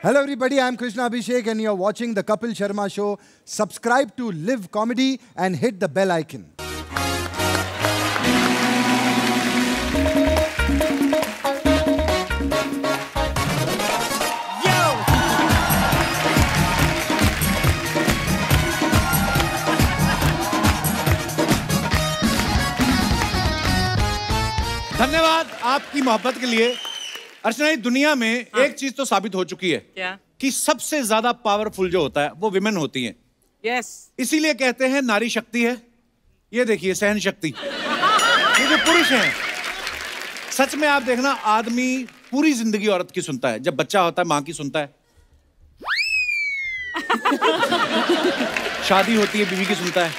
Hello everybody, I'm Krishna Abhishek and you're watching the Kapil Sharma Show. Subscribe to Live Comedy and hit the bell icon. धन्यवाद आपकी मोहब्बत के लिए। अर्चना, दुनिया में एक चीज तो साबित हो चुकी है क्या? कि सबसे ज्यादा पावरफुल जो होता है वो विमेन होती हैं। यस। इसीलिए कहते हैं नारी शक्ति है। ये देखिए सहन शक्ति। ये जो पुरुष हैं, सच में आप देखना, आदमी पूरी जिंदगी औरत की सुनता है। जब बच्चा होता है माँ की सुनता है, शादी होती है बीवी की सुनता है,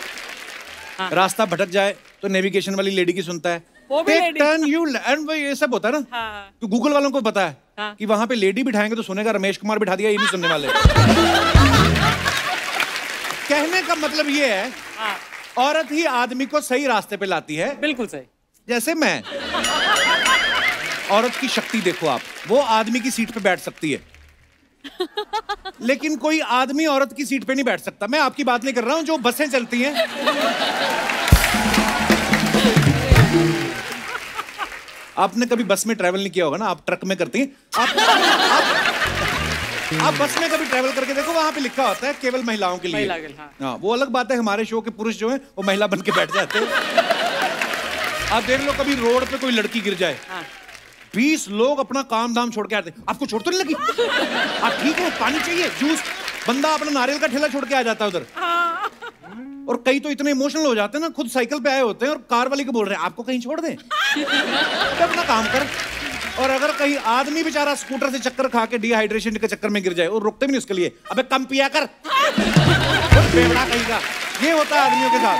रास्ता भटक जाए तो नेविगेशन वाली लेडी की सुनता है, टर्न यू एंड ये सब होता है ना। तो गूगल वालों को पता है कि वहां पे लेडी बिठाएंगे तो सुनेगा रमेश कुमार बिठा दिया, ये नहीं सुनने वाले। कहने का मतलब ये है, औरत ही आदमी को सही रास्ते पे लाती है। बिल्कुल सही। जैसे मैं, औरत की शक्ति देखो आप, वो आदमी की सीट पे बैठ सकती है, लेकिन कोई आदमी औरत की सीट पे नहीं बैठ सकता। मैं आपकी बात नहीं कर रहा हूं, जो बसें चलती हैं, आपने कभी बस में ट्रैवल नहीं किया होगा ना, आप ट्रक में करती हैं। आप बस में कभी ट्रैवल करके देखो, वहां पे लिखा होता है केवल महिलाओं के लिए। हाँ, वो अलग बात है। हमारे शो के पुरुष जो हैं वो महिला बन के बैठ जाते हैं। आप देख लो, कभी रोड पे कोई लड़की गिर जाए, 20 लोग अपना काम धाम छोड़ के आते हैं। आपको चोट तो नहीं लगी? आप ठीक है? पानी चाहिए, जूस? बंदा अपना नारियल का ठेला छोड़ के आ जाता है उधर। और कई तो इतने इमोशनल हो जाते हैं ना, खुद साइकिल पे आए होते हैं और कार वाले को बोल रहे हैं आपको कहीं छोड़ दें, तो अपना काम कर। और अगर कहीं आदमी बेचारा स्कूटर से चक्कर खा के डिहाइड्रेशन के चक्कर में गिर जाए, और रुकते भी नहीं उसके लिए, अबे कम पिया कर, बेवड़ा कहीं का। ये होता है आदमियों के साथ।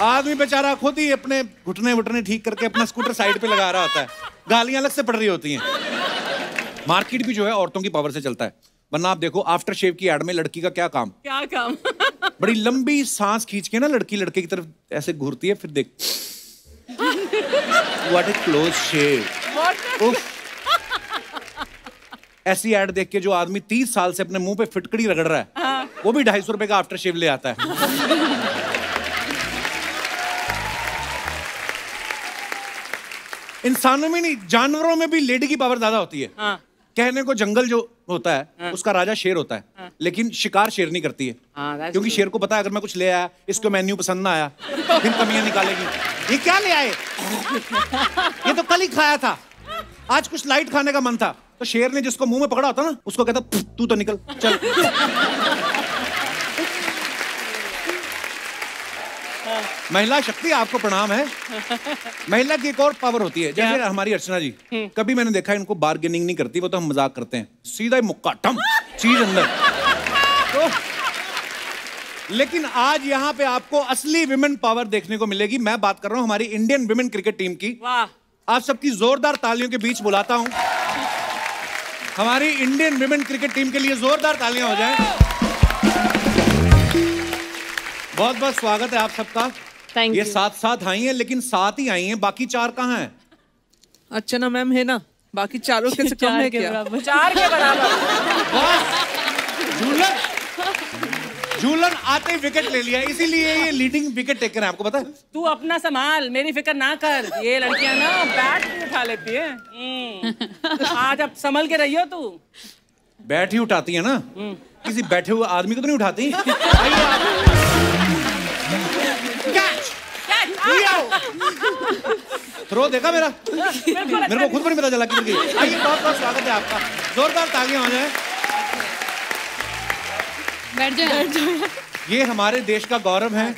आदमी बेचारा खुद ही अपने घुटने वुटने ठीक करके अपना स्कूटर साइड पे लगा रहा होता है, गालियां अलग से पड़ रही होती हैं। मार्केट भी जो है औरतों की पावर से चलता है। वरना आप देखो, आफ्टर शेव की एड में लड़की का क्या काम बड़ी लंबी सांस खींच के ना लड़की लड़के की तरफ ऐसे घूरती है, फिर देख व्हाट ए क्लोज शेव। ऐसी एड देख के जो आदमी 30 साल से अपने मुंह पे फिटकड़ी रगड़ रहा है, वो भी 250 रुपए का आफ्टर शेव ले आता है। इंसानों में नहीं, जानवरों में भी लेडी की पावर ज्यादा होती है। कहने को जंगल जो होता है उसका राजा शेर होता है, लेकिन शिकार शेर नहीं करती है। क्योंकि शेर को पता है, अगर मैं कुछ ले आया, इसको मेन्यू पसंद ना आया, फिर कमियां निकालेगी। ये क्या ले आए? ये तो कल ही खाया था, आज कुछ लाइट खाने का मन था। तो शेर ने जिसको मुंह में पकड़ा होता ना, उसको कहता तू तो निकल चल। महिला शक्ति, आपको प्रणाम है। महिला की एक और पावर होती है, जैसे हमारी अर्चना जी, कभी मैंने देखा इनको बार्गेनिंग नहीं करती, वो तो हम मजाक करते हैं, सीधा ही मुक्का टम चीज अंदर। तो लेकिन आज यहाँ पे आपको असली विमेन पावर देखने को मिलेगी। मैं बात कर रहा हूँ हमारी इंडियन विमेन क्रिकेट टीम की। आप सबकी जोरदार तालियों के बीच बुलाता हूँ हमारी इंडियन विमेन क्रिकेट टीम के लिए। जोरदार तालियां हो जाएं। बहुत बहुत स्वागत है आप सबका। ये साथ आई हैं, लेकिन साथ ही आई हैं, बाकी 4 कहाँ हैं? अर्चना मैम है ना, बाकी चारों के से कम है क्या? 4 के बराबर। झूलन आते ही विकेट ले लिया, इसीलिए ये लीडिंग विकेट टेकर है। आपको पता है? तू अपना संभाल, मेरी फिक्र ना कर। ये लड़कियां ना बैट भी उठा लेती है। आज अब संभल के रहियो तू। बैट ही उठाती है ना, किसी बैठे हुए आदमी को तो नहीं उठाती। थ्रो देखा मेरा? मेरे को खुद पर नहीं पता चला किधर गई। आइए, बहुत बहुत स्वागत है आपका। जोरदार तालियां हो जाए। बैठ जाओ। ये हमारे देश का गौरव है।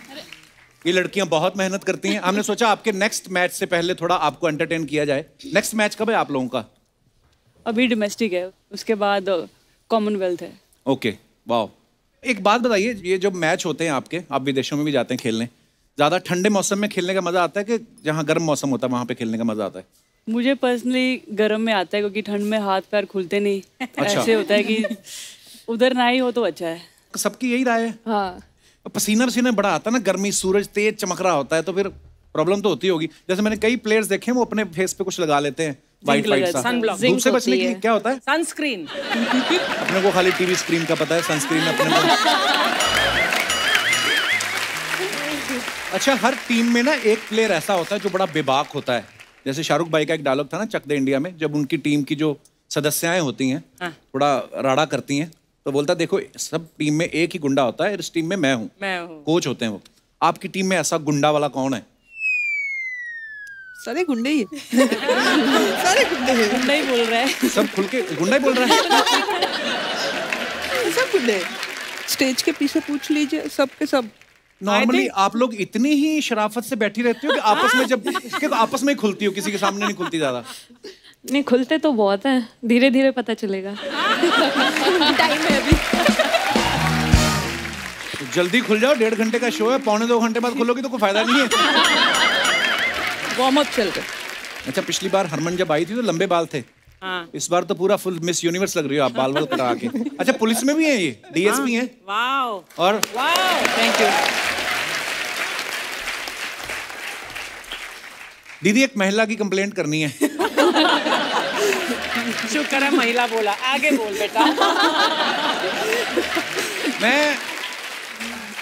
ये लड़कियां बहुत मेहनत करती हैं। हमने सोचा आपके नेक्स्ट मैच से पहले थोड़ा आपको एंटरटेन किया जाए। नेक्स्ट मैच कब है आप लोगों का? अभी डोमेस्टिक है, उसके बाद कॉमनवेल्थ है। ओके, वाह। एक बात बताइए, ये जो मैच होते हैं आपके, आप विदेशों में भी जाते हैं खेलने, ज्यादा ठंडे मौसम में खेलने का मजा आता है कि जहाँ गर्म मौसम होता है वहां पे खेलने का मजा आता है? मुझे पर्सनली गर्म में आता है, क्योंकि ठंड में हाथ पैर खुलते नहीं। अच्छा। ऐसे होता है कि उधर ना ही हो तो अच्छा है। सबकी यही राय है। हाँ, पसीना पसीना बड़ा आता है ना, गर्मी, सूरज तेज चमक रहा होता है, तो फिर प्रॉब्लम तो होती होगी। जैसे मैंने कई प्लेयर्स देखे हैं, वो अपने फेस पे कुछ लगा लेते हैं, वाइट सा। सनब्लॉक। धूप से बचने के लिए क्या होता है? सनस्क्रीन। अपने को खाली टीवी स्क्रीन का पता है, सनस्क्रीन अपने को। अच्छा, हर टीम में ना एक प्लेयर ऐसा होता है जो बड़ा बेबाक होता है। जैसे शाहरुख भाई का एक डायलॉग था ना चक दे इंडिया में, जब उनकी टीम की जो सदस्याएं होती हैं थोड़ा राड़ा करती हैं, तो बोलता देखो सब टीम में एक ही गुंडा होता है, इस टीम में मैं हूँ, कोच होते हैं वो। आपकी टीम में ऐसा गुंडा वाला कौन है? सारे गुंडे ही सारे गुंडे हैं। गुंडा ही बोल रहा है, सब खुल के गुंडा ही बोल रहा है। सब गुंडे। स्टेज के पीछे पूछ लीजिए, सब के सब। नॉर्मली आप लोग इतनी ही शराफत से बैठी रहती हो कि आपस में जब आपस में ही खुलती हो, किसी के सामने नहीं खुलती ज्यादा? नहीं खुलते तो बहुत हैं, धीरे धीरे पता चलेगा। टाइम है अभी। तो जल्दी खुल जाओ, 1.5 घंटे का शो है, 1.25 घंटे बाद खुलोगी तो कोई फायदा नहीं है। वार्म अप चल रहे। अच्छा, पिछली बार हरमन जब आई थी तो लंबे बाल थे। हाँ। इस बार तो पूरा फुल मिस यूनिवर्स लग रही हो आप, बाल बाल कटा के। अच्छा, पुलिस में भी है ये, डीएसपी हैं। वाओ। और वाओ, थैंक यू। दीदी एक महिला की कंप्लेंट करनी है। शुक्र है महिला बोला, आगे बोल बेटा। मैं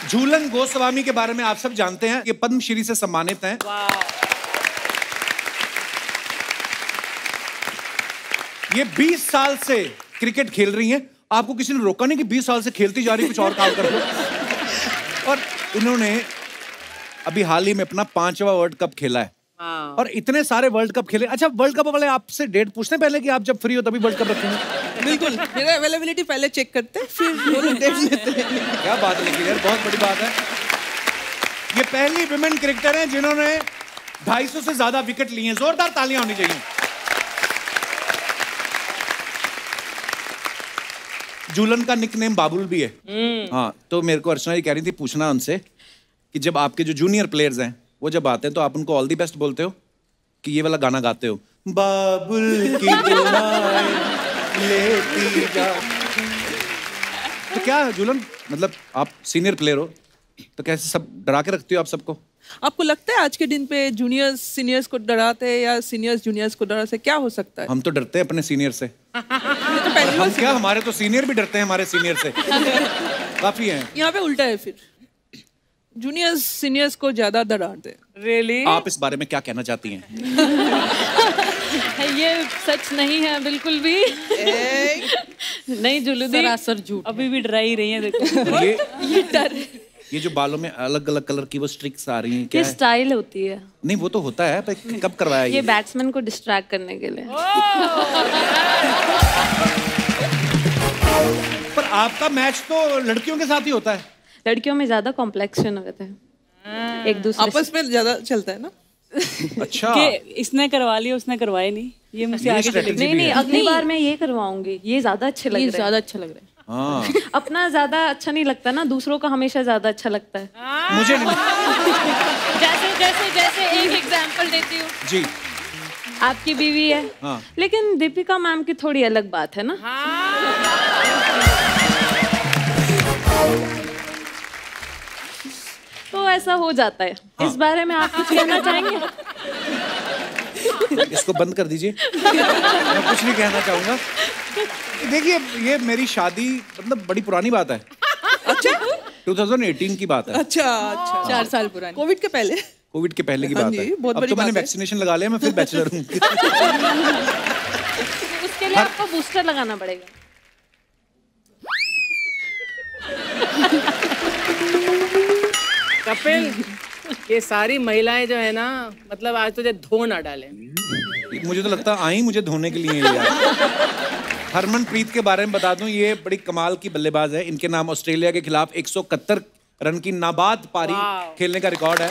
झूलन गोस्वामी के बारे में आप सब जानते हैं, ये पद्मश्री से सम्मानित हैं। ये 20 साल से क्रिकेट खेल रही हैं। आपको किसी ने रोका नहीं कि 20 साल से खेलती जा रही, कुछ और काम कर लो। और इन्होंने अभी हाल ही में अपना 5वां वर्ल्ड कप खेला है। और इतने सारे वर्ल्ड कप खेले। अच्छा, वर्ल्ड कप वाले आपसे डेट पूछते हैं पहले कि आप जब फ्री हो तभी वर्ल्ड कप रखेंगे? बिल्कुल, मेरा अवेलेबिलिटी पहले चेक करते हैं, फिर वो लोग डेट लेते हैं। क्या बात है, लेकिन यार बहुत बड़ी बात है। ये पहली विमेन क्रिकेटर हैं जिन्होंने 250 से ज्यादा विकेट लिए हैं। जोरदार तालियां होनी चाहिए। झूलन का निकनेम बाबुल भी है। हाँ, तो मेरे को अर्चना जी कह रही थी पूछना उनसे कि जब आपके जो जूनियर प्लेयर्स हैं वो जब आते हैं तो आप उनको ऑल दी बेस्ट बोलते हो कि ये वाला गाना गाते हो, बाबुल की दुआएं लेती जा? तो क्या झूलन, मतलब आप सीनियर प्लेयर हो तो कैसे सब डरा के रखती हो आप सबको? आपको लगता है आज के दिन पे जूनियर्स सीनियर्स को डराते हैं या सीनियर्स जूनियर्स को डराते, क्या हो सकता है? हम तो डरते हैं अपने सीनियर से। तो पहली बार क्या हमारे तो सीनियर भी डरते हैं हमारे सीनियर से। काफी हैं। यहाँ पे उल्टा है, फिर जूनियर्स सीनियर्स को ज्यादा डराते हैं। रियली? आप इस बारे में क्या कहना चाहती हैं? ये सच नहीं है बिल्कुल भी। नहीं जुलूदी, सरासर झूठ। अभी भी डरा ही रही है। देखो ये डर, ये जो बालों में अलग अलग कलर की वो स्ट्रिक्स आ रही हैं, क्या ये है? स्टाइल होती है। नहीं वो तो होता है, पर कब करवाया ये बैट्समैन को डिस्ट्रैक्ट करने के लिए। पर आपका मैच तो लड़कियों के साथ ही होता है। लड़कियों में ज्यादा कॉम्प्लेक्शन होते हैं एक दूसरे आपस में ज्यादा चलता है ना। अच्छा, कि इसने करवा लिया उसने करवाया नहीं, ये मुझसे आगे चले। नहीं नहीं, अगली बार मैं ये करवाऊंगी, ये ज्यादा अच्छे लग रहे हैं। ज्यादा अच्छा लग रहा है। हाँ। अपना ज्यादा अच्छा नहीं लगता ना, दूसरों का हमेशा ज्यादा अच्छा लगता है। मुझे नहीं। जैसे जैसे जैसे एक एग्जांपल देती हूँ जी, आपकी बीवी है। हाँ। लेकिन दीपिका मैम की थोड़ी अलग बात है ना। तो ऐसा हो जाता है। इस बारे में आप कुछ कहना चाहेंगे? इसको बंद कर दीजिए। मैं कुछ नहीं कहना चाहूंगा। देखिए, ये मेरी शादी मतलब बड़ी पुरानी बात है। अच्छा, 2018 की बात है। अच्छा अच्छा, 4 साल पुरानी। कोविड के पहले। कोविड के पहले की हाँ बात जी, है। बहुत अब बड़ी तो मैंने बात है। वैक्सीनेशन लगा लिया, मैं फिर बैचलर हूँ। उसके लिए आपको बूस्टर लगाना पड़ेगा। कपिल, ये सारी महिलाएं जो है ना, मतलब आज तुझे धो ना डाले। मुझे तो लगता है आई मुझे धोने के लिए ही यार। हरमनप्रीत के बारे में बता दूं, ये बड़ी कमाल की बल्लेबाज है। इनके नाम ऑस्ट्रेलिया के खिलाफ 171 रन की नाबाद पारी खेलने का रिकॉर्ड है।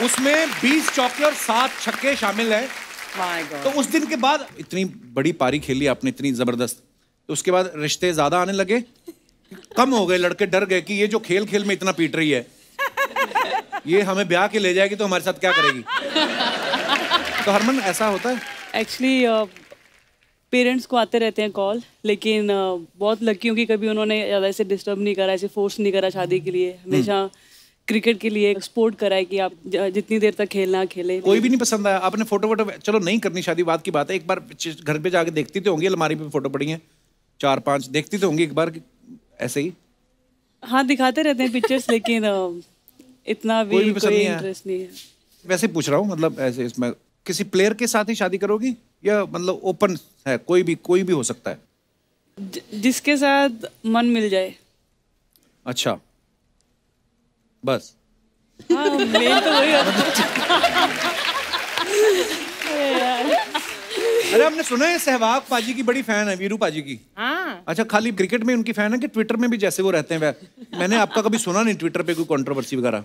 उसमें 20 चौके और 7 छक्के शामिल है। तो उस दिन के बाद इतनी बड़ी पारी खेली आपने, इतनी जबरदस्त, तो उसके बाद रिश्ते ज्यादा आने लगे, कम हो गए? लड़के डर गए कि ये जो खेल खेल में इतना पीट रही है, ये हमें ब्याह के ले जाएगी तो हमारे साथ क्या करेगी? तो हरमन ऐसा होता है? एक्चुअली पेरेंट्स को आते रहते हैं कॉल, लेकिन बहुत लकी हूँ कि कभी उन्होंने ज़्यादा ऐसे डिस्टर्ब नहीं करा, ऐसे फोर्स नहीं करा शादी के लिए। हमेशा क्रिकेट के लिए स्पोर्ट करा है कि आप जितनी देर तक खेलना खेले। कोई भी नहीं पसंद आया आपने? फोटो वोटो चलो नहीं करनी शादी बात की बात है, एक बार घर पे जाके देखती तो होंगी, अलमारी पे फोटो पड़ी हैं 4-5, देखती तो होंगी एक बार ऐसे ही। हाँ दिखाते रहते हैं पिक्चर्स, लेकिन इतना भी कोई इंटरेस्ट नहीं है। वैसे पूछ रहा हूँ, मतलब ऐसे इसमें किसी प्लेयर के साथ ही शादी करोगी या मतलब ओपन है, कोई भी हो सकता है? जिसके साथ मन मिल जाए। अच्छा बस। हाँ मेन तो वही अरे हमने सुना है सहवाग पाजी की बड़ी फैन है, वीरू पाजी की। हाँ। अच्छा खाली क्रिकेट में उनकी फैन है कि ट्विटर में भी जैसे वो रहते हैं? मैंने आपका कभी सुना नहीं ट्विटर पे कोई कंट्रोवर्सी वगैरह।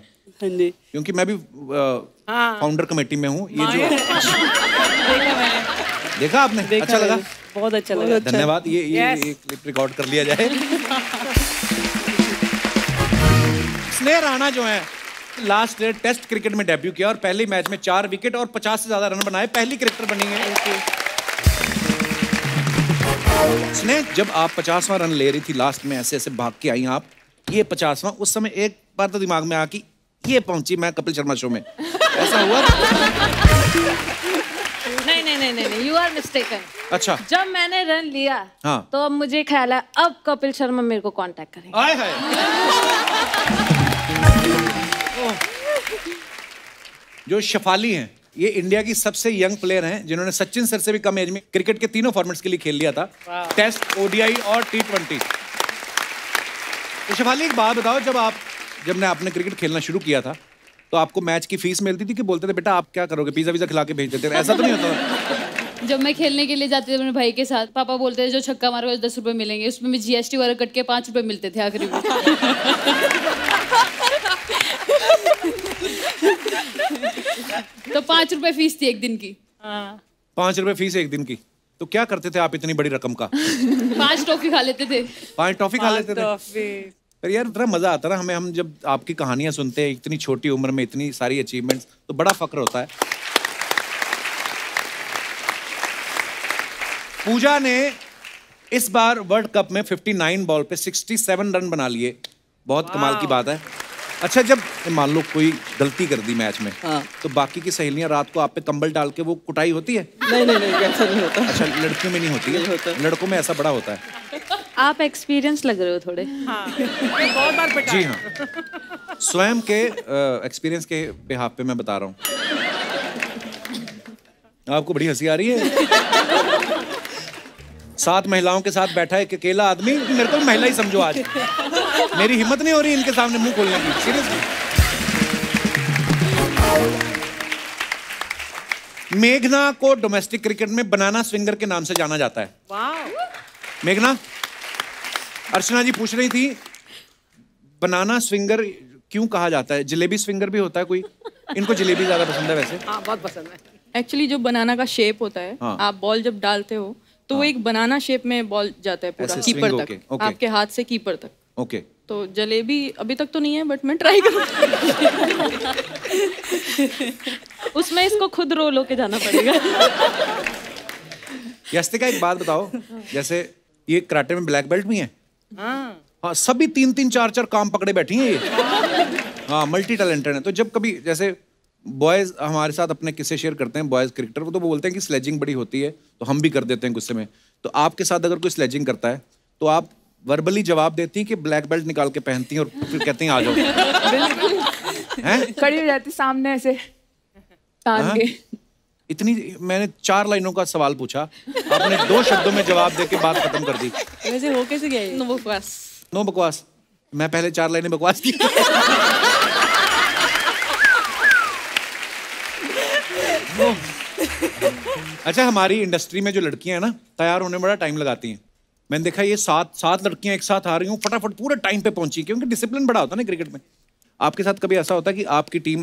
हाँ जी। क्योंकि मैं भी फाउंडर कमेटी में हूँ। ये जो देखा आपने? अच्छा लगा? बहुत अच्छा लगा। धन्यवाद। ये क्लिप रिकॉर्ड कर लिया जाए। स्नेह राणा जो है लास्ट टेस्ट क्रिकेट में डेब्यू किया और पहले मैच में 4 विकेट और 50 से ज्यादा रन बनाए, पहली क्रिकेटर बनी है। स्नेह जब आप 50वां रन ले रही थी लास्ट में, ऐसे ऐसे भाग के आई आप, ये 50वां, उस समय एक बार तो दिमाग में आ कि ये पहुंची मैं कपिल शर्मा शो में, ऐसा हुआ? नहीं, यू आर मिस्टेकन। अच्छा। जब मैंने रन लिया तो अब मुझे ख्याल है अब कपिल शर्मा मेरे को कांटेक्ट करेंगे। आए हाय। जो शफाली हैं, ये इंडिया की सबसे यंग प्लेयर हैं जिन्होंने सचिन सर से भी कम एज में क्रिकेट के तीनों फॉर्मेट्स के लिए खेल लिया था, टेस्ट, ओडीआई और T20। तो शफाली एक बात बताओ, जब आपने क्रिकेट खेलना शुरू किया था तो आपको मैच की फीस मिलती थी कि बोलते थे बेटा आप क्या करोगे, पिज्जा विज़ा खिला के भेज देते थे? ऐसा तो नहीं होता? जब मैं खेलने के लिए जाती थी अपने भाई के साथ, पापा बोलते थे जो छक्का मारोगे 10 रुपए मिलेंगे, उसमें भी GST वगैरह कट के 5 रुपए मिलते थे आखिरी में। तो 5 रुपए फीस थी एक दिन की। 5 रुपए फीस एक दिन की। तो क्या करते थे आप इतनी बड़ी रकम का? 5 टॉफी खा लेते थे। 5 टॉफी खा लेते थे? पर यार इतना मजा आता ना हमें, हम जब आपकी कहानियां सुनते हैं इतनी छोटी उम्र में इतनी सारी अचीवमेंट्स, तो बड़ा फक्र होता है। पूजा ने इस बार वर्ल्ड कप में 59 बॉल पे 67 रन बना लिए, बहुत कमाल की बात है। अच्छा जब मान लो कोई गलती कर दी मैच में, तो बाकी की सहेलियां रात को आप पे कंबल डाल के वो कुटाई होती है? नहीं, ऐसा नहीं होता। अच्छा लड़कियों में नहीं होती है, लड़कों में ऐसा बड़ा होता है। आप एक्सपीरियंस लग रहे हो थोड़े। हाँ। बहुत बार पिटा। जी हाँ, स्वयं के एक्सपीरियंस के बिहाफ पे मैं बता रहा हूँ। आपको बड़ी हंसी आ रही है। 7 महिलाओं के साथ बैठा है एक अकेला आदमी, मेरे को महिला ही समझो आज। मेरी हिम्मत नहीं हो रही इनके सामने मुंह खोलने की, सीरियसली। मेघना को डोमेस्टिक क्रिकेट में बनाना स्विंगर के नाम से जाना जाता है। वाह। मेघना, अर्चना जी पूछ रही थी बनाना स्विंगर क्यों कहा जाता है? जलेबी स्विंगर भी होता है कोई? इनको जलेबी ज्यादा पसंद है वैसे। हाँ बहुत पसंद है। एक्चुअली जो बनाना का शेप होता है, आप बॉल जब डालते हो तो वो एक बनाना शेप में बॉल जाता है पूरा कीपर तक, आपके हाथ से कीपर तक। ओके। तो जलेबी अभी तक तो नहीं है, बट मैं ट्राई करूँगी। उसमें इसको खुद रोल होके जाना पड़ेगा। यस्तिका एक बात बताओ, जैसे ये कराटे में ब्लैक बेल्ट भी हैं? हाँ, सभी 3-3, 4-4 काम पकड़े बैठी हैं ये। हाँ, मल्टी टैलेंटेड है। तो जब कभी जैसे बॉयज हमारे साथ अपने किस्से शेयर करते हैं, बॉयज क्रिकेटर, वो तो बोलते हैं कि स्लेजिंग बड़ी होती है, तो हम भी कर देते हैं गुस्से में। तो आपके साथ अगर कोई स्लेजिंग करता है तो आप वर्बली जवाब देती हैं कि ब्लैक बेल्ट निकाल के पहनती हैं और फिर कहती हैं आ जाओ? हैं? खड़ी हो जाती सामने ऐसे तान के। इतनी मैंने 4 लाइनों का सवाल पूछा, आपने 2 शब्दों में जवाब देके बात खत्म कर दी। वैसे हो कैसे गया ये? नो बकवास। मैं पहले 4 लाइनें बकवास की। अच्छा हमारी इंडस्ट्री में जो लड़कियां हैं ना, तैयार होने में बड़ा टाइम लगाती हैं। मैंने देखा ये 7 लड़कियां एक साथ आ रही हूँ, फटाफट पूरे टाइम पे पहुंची, क्योंकि डिसिप्लिन बड़ा होता है ना क्रिकेट में। आपके साथ कभी ऐसा होता है कि आपकी टीम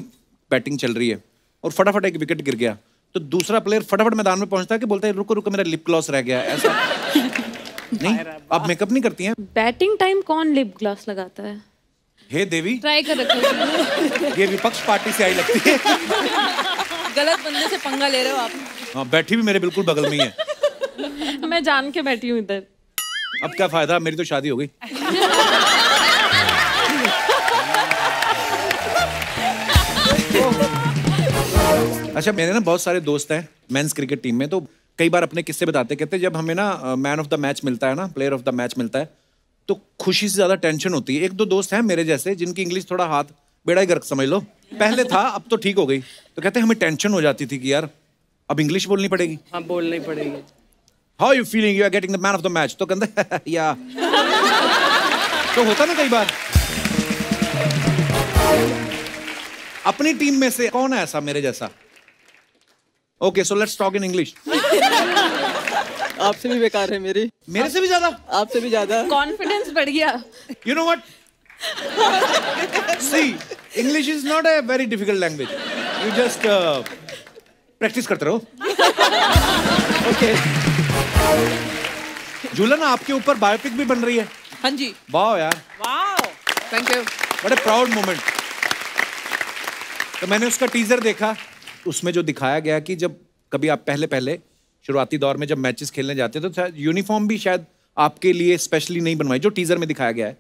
बैटिंग चल रही है और फटाफट एक विकेट गिर गया, तो दूसरा प्लेयर फटाफट मैदान में पहुंचता है कि बोलता है रुको रुको मेरा लिप ग्लॉस रह गया? ऐसा नहीं? आप मेकअप नहीं करती हैं? बैटिंग टाइम कौन लिप ग्लॉस लगाता है? हे देवी, ट्राई कर रखो। ये विपक्ष पार्टी से आई लगती है। गलत बंदे से पंगा ले रहे हो आप। हाँ, बैठी भी मेरे बिल्कुल बगल में ही है। मैं जान के बैठी हूँ इधर। अब क्या फायदा, मेरी तो शादी हो गई। अच्छा, मेरे ना बहुत सारे दोस्त हैं मेंस क्रिकेट टीम में, तो कई बार अपने किस्से बताते, कहते जब हमें ना मैन ऑफ द मैच मिलता है ना, प्लेयर ऑफ द मैच मिलता है, तो खुशी से ज्यादा टेंशन होती है। एक दो दोस्त हैं मेरे जैसे जिनकी इंग्लिश थोड़ा हाथ बेड़ा ही गर्क समझ लो, पहले था अब तो ठीक हो गई, तो कहते हमें टेंशन हो जाती थी कि यार अब इंग्लिश बोलनी पड़ेगी। हाँ, बोलनी पड़ेगी। How you feeling, you are getting the man of the match, तो कहते या तो होता ना कई बार। अपनी टीम में से कौन है ऐसा मेरे जैसा? Okay, so let's talk in English. आपसे भी बेकार है मेरी। मेरे से भी ज्यादा? आपसे भी ज्यादा। कॉन्फिडेंस बढ़ गया। You know what? See, English is not a very difficult language. You just practice करते रहो। Okay. झूलन, आपके ऊपर बायोपिक भी बन रही है। हाँ जी। वाह यार। वाह। Thank you. What a proud moment. तो मैंने उसका टीजर देखा, उसमें जो दिखाया गया कि जब कभी आप पहले शुरुआती दौर में जब मैचेस खेलने जाते तो यूनिफॉर्म भी शायद आपके लिए स्पेशली नहीं बनवाई, जो टीजर में दिखाया गया है।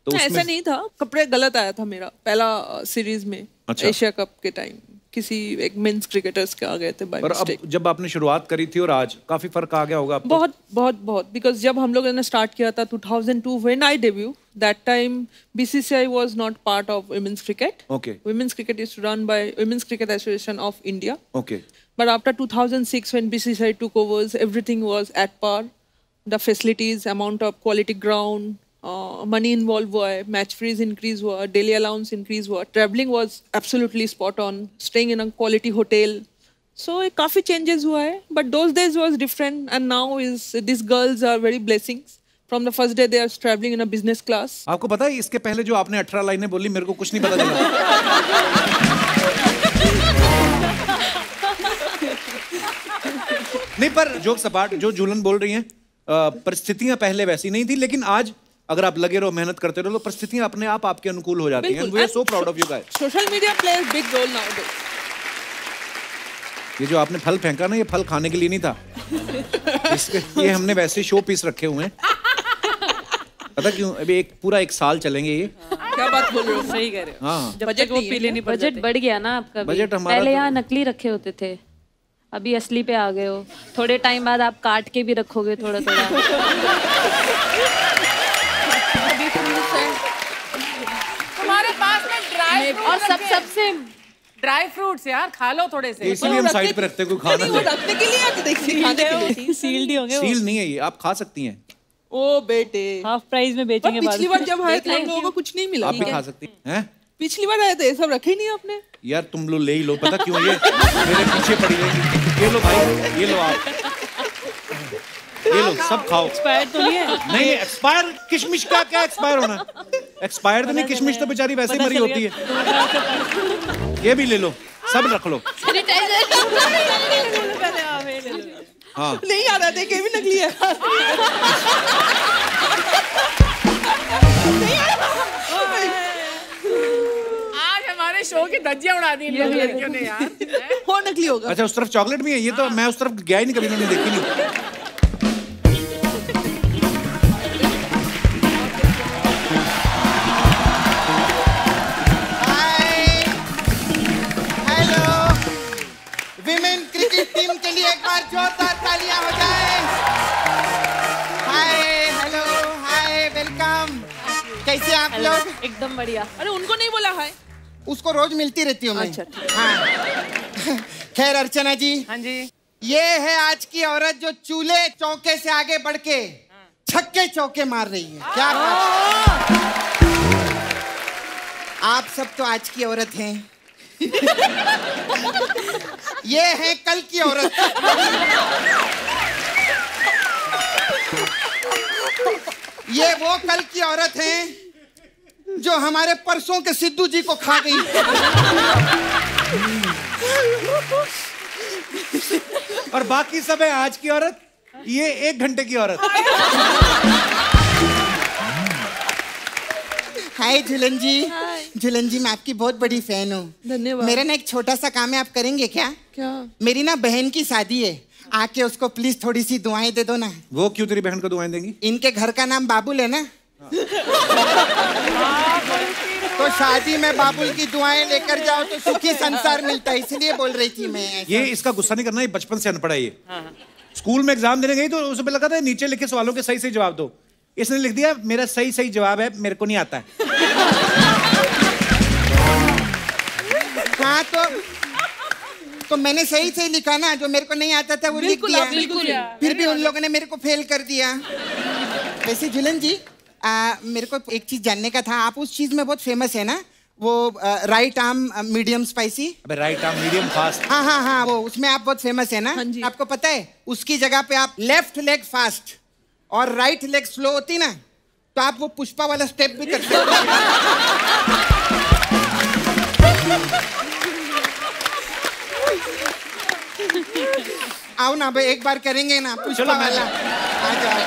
तो ऐसा नहीं था, कपड़े गलत आया था मेरा पहला सीरीज में। अच्छा। एशिया कप के टाइम किसी एक मेंस क्रिकेटर्स के आ गए थे बाय मिस्टेक। अब जब आपने शुरुआत करी थी और आज काफी फर्क आ गया होगा आपको? बहुत बिकॉज जब हम लोगों ने स्टार्ट किया था 2002 when I debut, that time BCCI was not part of women's cricket. Okay. Women's cricket is run by women's cricket association of India. Okay. But after 2006, when BCCI took over, everything was at par. The facilities, amount of quality ground, money involved हुआ है, match fees increase हुआ, daily allowance increase हुआ, traveling was absolutely spot on, staying in a quality hotel. So काफी changes हुआ है, but those days was different, and now is these girls are very blessings. From the first day they are traveling in a business class. आपको पता है इसके पहले जो आपने 18 लाइनें बोली मेरे को कुछ नहीं पता चला। नहीं, पर जोक सपाट जो झूलन बोल रही हैं, परिस्थितियां पहले वैसी नहीं थी, लेकिन आज अगर आप लगे रहो, मेहनत करते रहो, तो परिस्थितियां अपने आप आपके अनुकूल हो जाती हैं। We are so proud of you guys. Social media plays big role nowadays. ये जो आपने फल फेंका ना, ये फल खाने के लिए नहीं था। ये हमने वैसे शो पीस रखे हुए हैं। पता क्यों? अभी पूरा एक साल चलेंगे ये। क्या बात बोल रहे हो? सही कह रहे हो। हाँ, बजट वो पीले नहीं पड़ जाते। बजट बढ़ गया ना आपका भी। बजट हमारा पहले यहाँ नकली रखे होते थे, अभी असली पे आ गए हो। थोड़े टाइम बाद आप काट के भी रखोगे थोड़ा थोड़ा। तुम्हारे पास में ड्राई और सबसे ड्राई फ्रूट्स यार, खा लो थोड़े से। इसलिए हम साइड पे रखते हैं, कोई खाना नहीं। रखने के लिए आते देखिए, खाने के लिए सील्ड ही होंगे। सील नहीं है ये, आप खा सकती हैं। ओ बेटे, हाफ प्राइस में बेचेंगे। पिछली बार जब आए थे हम लोगों को कुछ नहीं मिला। आप भी खा सकती हैं। पिछली बार आए थे, सब रखे ही नहीं आपने। यार तुम लोग ले ही लो, पता क्यों? ये मेरे पीछे पड़ी रहेगी। ये लो भाई, ये लो आप, ये लो सब खाओ। एक्सपायर तो नहीं है? नहीं, एक्सपायर किशमिश का क्या एक्सपायर होना? एक्सपायर तो नहीं, किशमिश तो बेचारी वैसे ही मरी होती है। ये भी ले लो, सब रख लो। हाँ, नहीं आ रहा, देखे भी नकली है। शो की धज्जियां उड़ा दी इन लड़कियों ने यार। हो नकली होगा। अच्छा, उस तरफ चॉकलेट भी है? ये तो मैं उस तरफ गया ही नहीं, कभी मैंने देखी नहीं। हेलो, विमेन क्रिकेट टीम के लिए एक बार जोरदार तालियां हो जाए। हाय, हेलो, हाय, वेलकम। कैसे आप लोग? एकदम बढ़िया। अरे उनको नहीं बोला हाय? उसको रोज मिलती रहती हूँ मैं। अच्छा, हाँ। खैर अर्चना जी। हाँ जी। ये है आज की औरत जो चूल्हे चौके से आगे बढ़ के छक्के चौके मार रही है। क्या बात? आप सब तो आज की औरत हैं। ये है कल की औरत। ये वो कल की औरत हैं जो हमारे परसों के सिद्धू जी को खा गई। और बाकी सब है आज की औरत, ये 1 घंटे की औरत। हाय झूलन जी। झूलन जी, मैं आपकी बहुत बड़ी फैन हूँ। धन्यवाद। मेरा ना एक छोटा सा काम है, आप करेंगे क्या? क्या? मेरी ना बहन की शादी है, आके उसको प्लीज थोड़ी सी दुआएं दे दो ना। वो क्यों तेरी बहन को दुआएं देंगी? इनके घर का नाम बाबुल है ना। तो शादी में बाबुल की दुआएं लेकर जाओ तो सुखी संसार मिलता है, इसलिए बोल रही थी मैं ऐसा। ये इसका गुस्सा नहीं करना, ये बचपन से अनपढ़ है ये। स्कूल में एग्जाम देने गई तो उसे पे लगा था नीचे लिखे सवालों के सही सही जवाब दो, इसने लिख दिया मेरा सही सही जवाब है, मेरे को नहीं आता है। हाँ तो मैंने सही सही लिखा ना, जो मेरे को नहीं आता था वो लिख दिया। फिर भी उन लोगों ने मेरे को फेल कर दिया। वैसे झूलन जी मेरे को एक चीज जानने का था, आप उस चीज में बहुत फेमस है ना, वो राइट आर्म मीडियम स्पाइसी। अबे राइट आर्म मीडियम फास्ट। हाँ वो उसमें आप बहुत फेमस है ना। आपको पता है उसकी जगह पे आप लेफ्ट लेग फास्ट और राइट लेग स्लो होती ना, तो आप वो पुष्पा वाला स्टेप भी कर सकते हो। आओ ना भाई, एक बार करेंगे ना पुष्पा वाला। आ जाओ।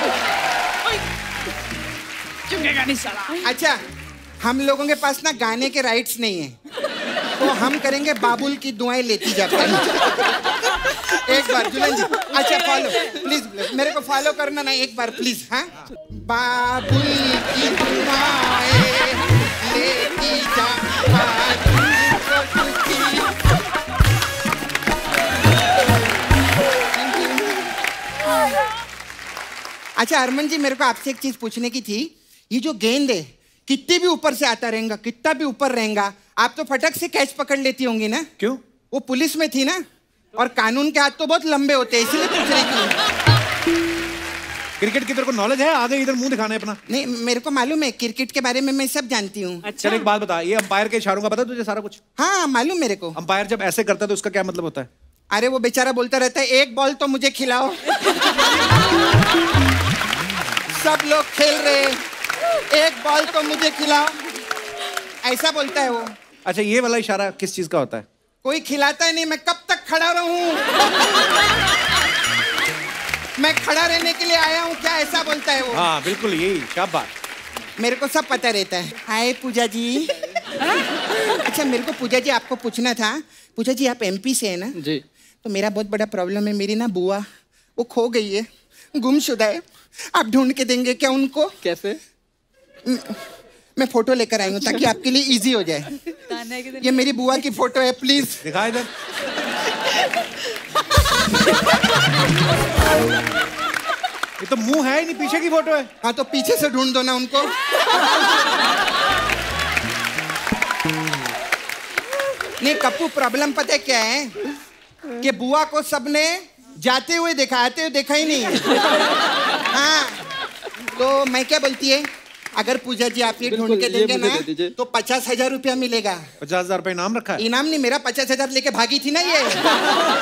अच्छा, हम लोगों के पास ना गाने के राइट्स नहीं है, तो हम करेंगे बाबुल की दुआएं लेती जाते हैं। एक बार झूलन जी, अच्छा फॉलो प्लीज, मेरे को फॉलो करना ना एक बार प्लीज। हाँ, बाबुल की दुआएं लेती जा, अच्छा हरमन जी, मेरे को आपसे एक चीज पूछने की थी, ये जो गेंद है कितने भी ऊपर से आता रहेगा, कितना भी ऊपर रहेगा, आप तो फटक से कैच पकड़ लेती होंगी ना? क्यों? वो पुलिस में थी ना, और कानून के हाथ तो बहुत लंबे होते हैं, इसलिए पूछ रही थी। क्रिकेट की तेरे को नॉलेज है? आगे इधर मुंह दिखाना है अपना। नहीं, मेरे को मालूम है क्रिकेट के बारे में, मैं सब जानती हूँ। अच्छा, एक बात बता, ये अंपायर के इशारों का पता तुझे सारा कुछ? हाँ मालूम मेरे को। अंपायर जब ऐसे करता है तो उसका क्या मतलब होता है? अरे वो बेचारा बोलता रहता है एक बॉल तो मुझे खिलाओ। सब लोग खेल रहे, एक बॉल तो मुझे खिलाओ, ऐसा बोलता है वो। अच्छा, ये वाला इशारा किस चीज का होता है? कोई खिलाता ही नहीं, मैं कब तक खड़ा रहूं? मैं खड़ा रहने के लिए आया हूँ क्या, ऐसा बोलता है वो। हाँ बिल्कुल, यही शाबाश। मेरे को सब पता रहता है। हाय पूजा जी। अच्छा मेरे को पूजा जी आपको पूछना था, पूजा जी आप एमपी से है ना? जी। तो मेरा बहुत बड़ा प्रॉब्लम है, मेरी ना बुआ वो खो गई है, गुमशुदा है, आप ढूंढ के देंगे क्या उनको? कैसे? मैं फोटो लेकर आई हूँ ताकि आपके लिए इजी हो जाए। ये मेरी बुआ की फोटो है, प्लीज दिखा इधर। ये तो मुंह है ही नहीं, पीछे की फोटो है। हाँ तो पीछे से ढूंढ दो ना उनको। नहीं कप्पू, प्रॉब्लम पता है क्या है कि बुआ को सबने जाते हुए देखा, आते हुए देखा ही नहीं। हाँ तो मैं क्या बोलती है, अगर पूजा जी आप ये ढूंढ के देंगे ना तो 50,000 रुपया मिलेगा। 50,000 रुपया इनाम रखा है? इनाम नहीं, मेरा 50,000 लेके भागी थी ना ये,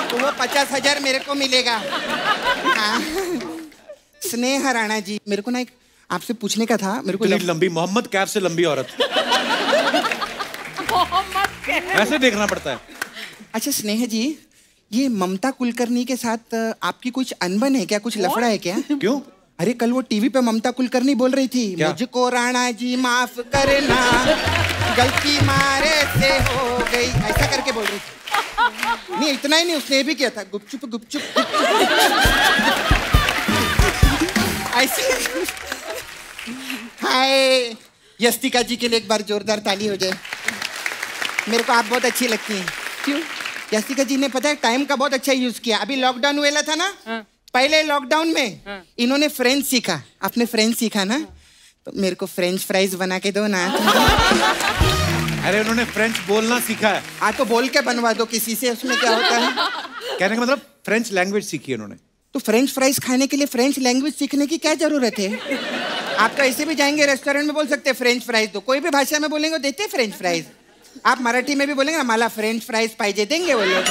तो वो 50,000 मेरे को मिलेगा। हाँ। स्नेहा राणा जी, मेरे को ना एक आपसे पूछने का था। मेरे को लंबी मोहम्मद कैफ से लंबी औरत। ऐसे देखना पड़ता है। अच्छा स्नेहा जी, ये ममता कुलकर्णी के साथ आपकी कुछ अनबन है क्या, कुछ लफड़ा है क्या? क्यों? अरे कल वो टीवी पे ममता कुलकर्णी बोल रही थी, मुझको राणा जी माफ करना, गलती मारे से हो गई, ऐसा करके बोल रही थी। नहीं इतना ही नहीं, उसने भी किया था, गुपचुप गुपचुप ऐसे। हाय, यस्तिका जी के लिए एक बार जोरदार ताली हो जाए। मेरे को आप बहुत अच्छी लगती हैं। क्यों? यस्तिका जी ने पता है टाइम का बहुत अच्छा यूज किया। अभी लॉकडाउन हुआ था ना, पहले लॉकडाउन में इन्होंने फ्रेंच सीखा। आपने फ्रेंच सीखा ना, तो मेरे को फ्रेंच फ्राइज बना के दो ना। अरे उन्होंने फ्रेंच बोलना सीखा है। हाँ तो बोल के बनवा दो किसी से, उसमें क्या होता है? कहने का मतलब फ्रेंच लैंग्वेज सीखी है उन्होंने। तो फ्रेंच फ्राइज खाने के लिए फ्रेंच लैंग्वेज सीखने की क्या जरूरत है? आप तो ऐसे भी जाएंगे रेस्टोरेंट में बोल सकते हैं फ्रेंच फ्राइज दो, कोई भी भाषा में बोलेंगे देते हैं फ्रेंच फ्राइज। आप मराठी में भी बोलेंगे ना, मला फ्रेंच फ्राइज पाहिजे, देंगे वो लोग।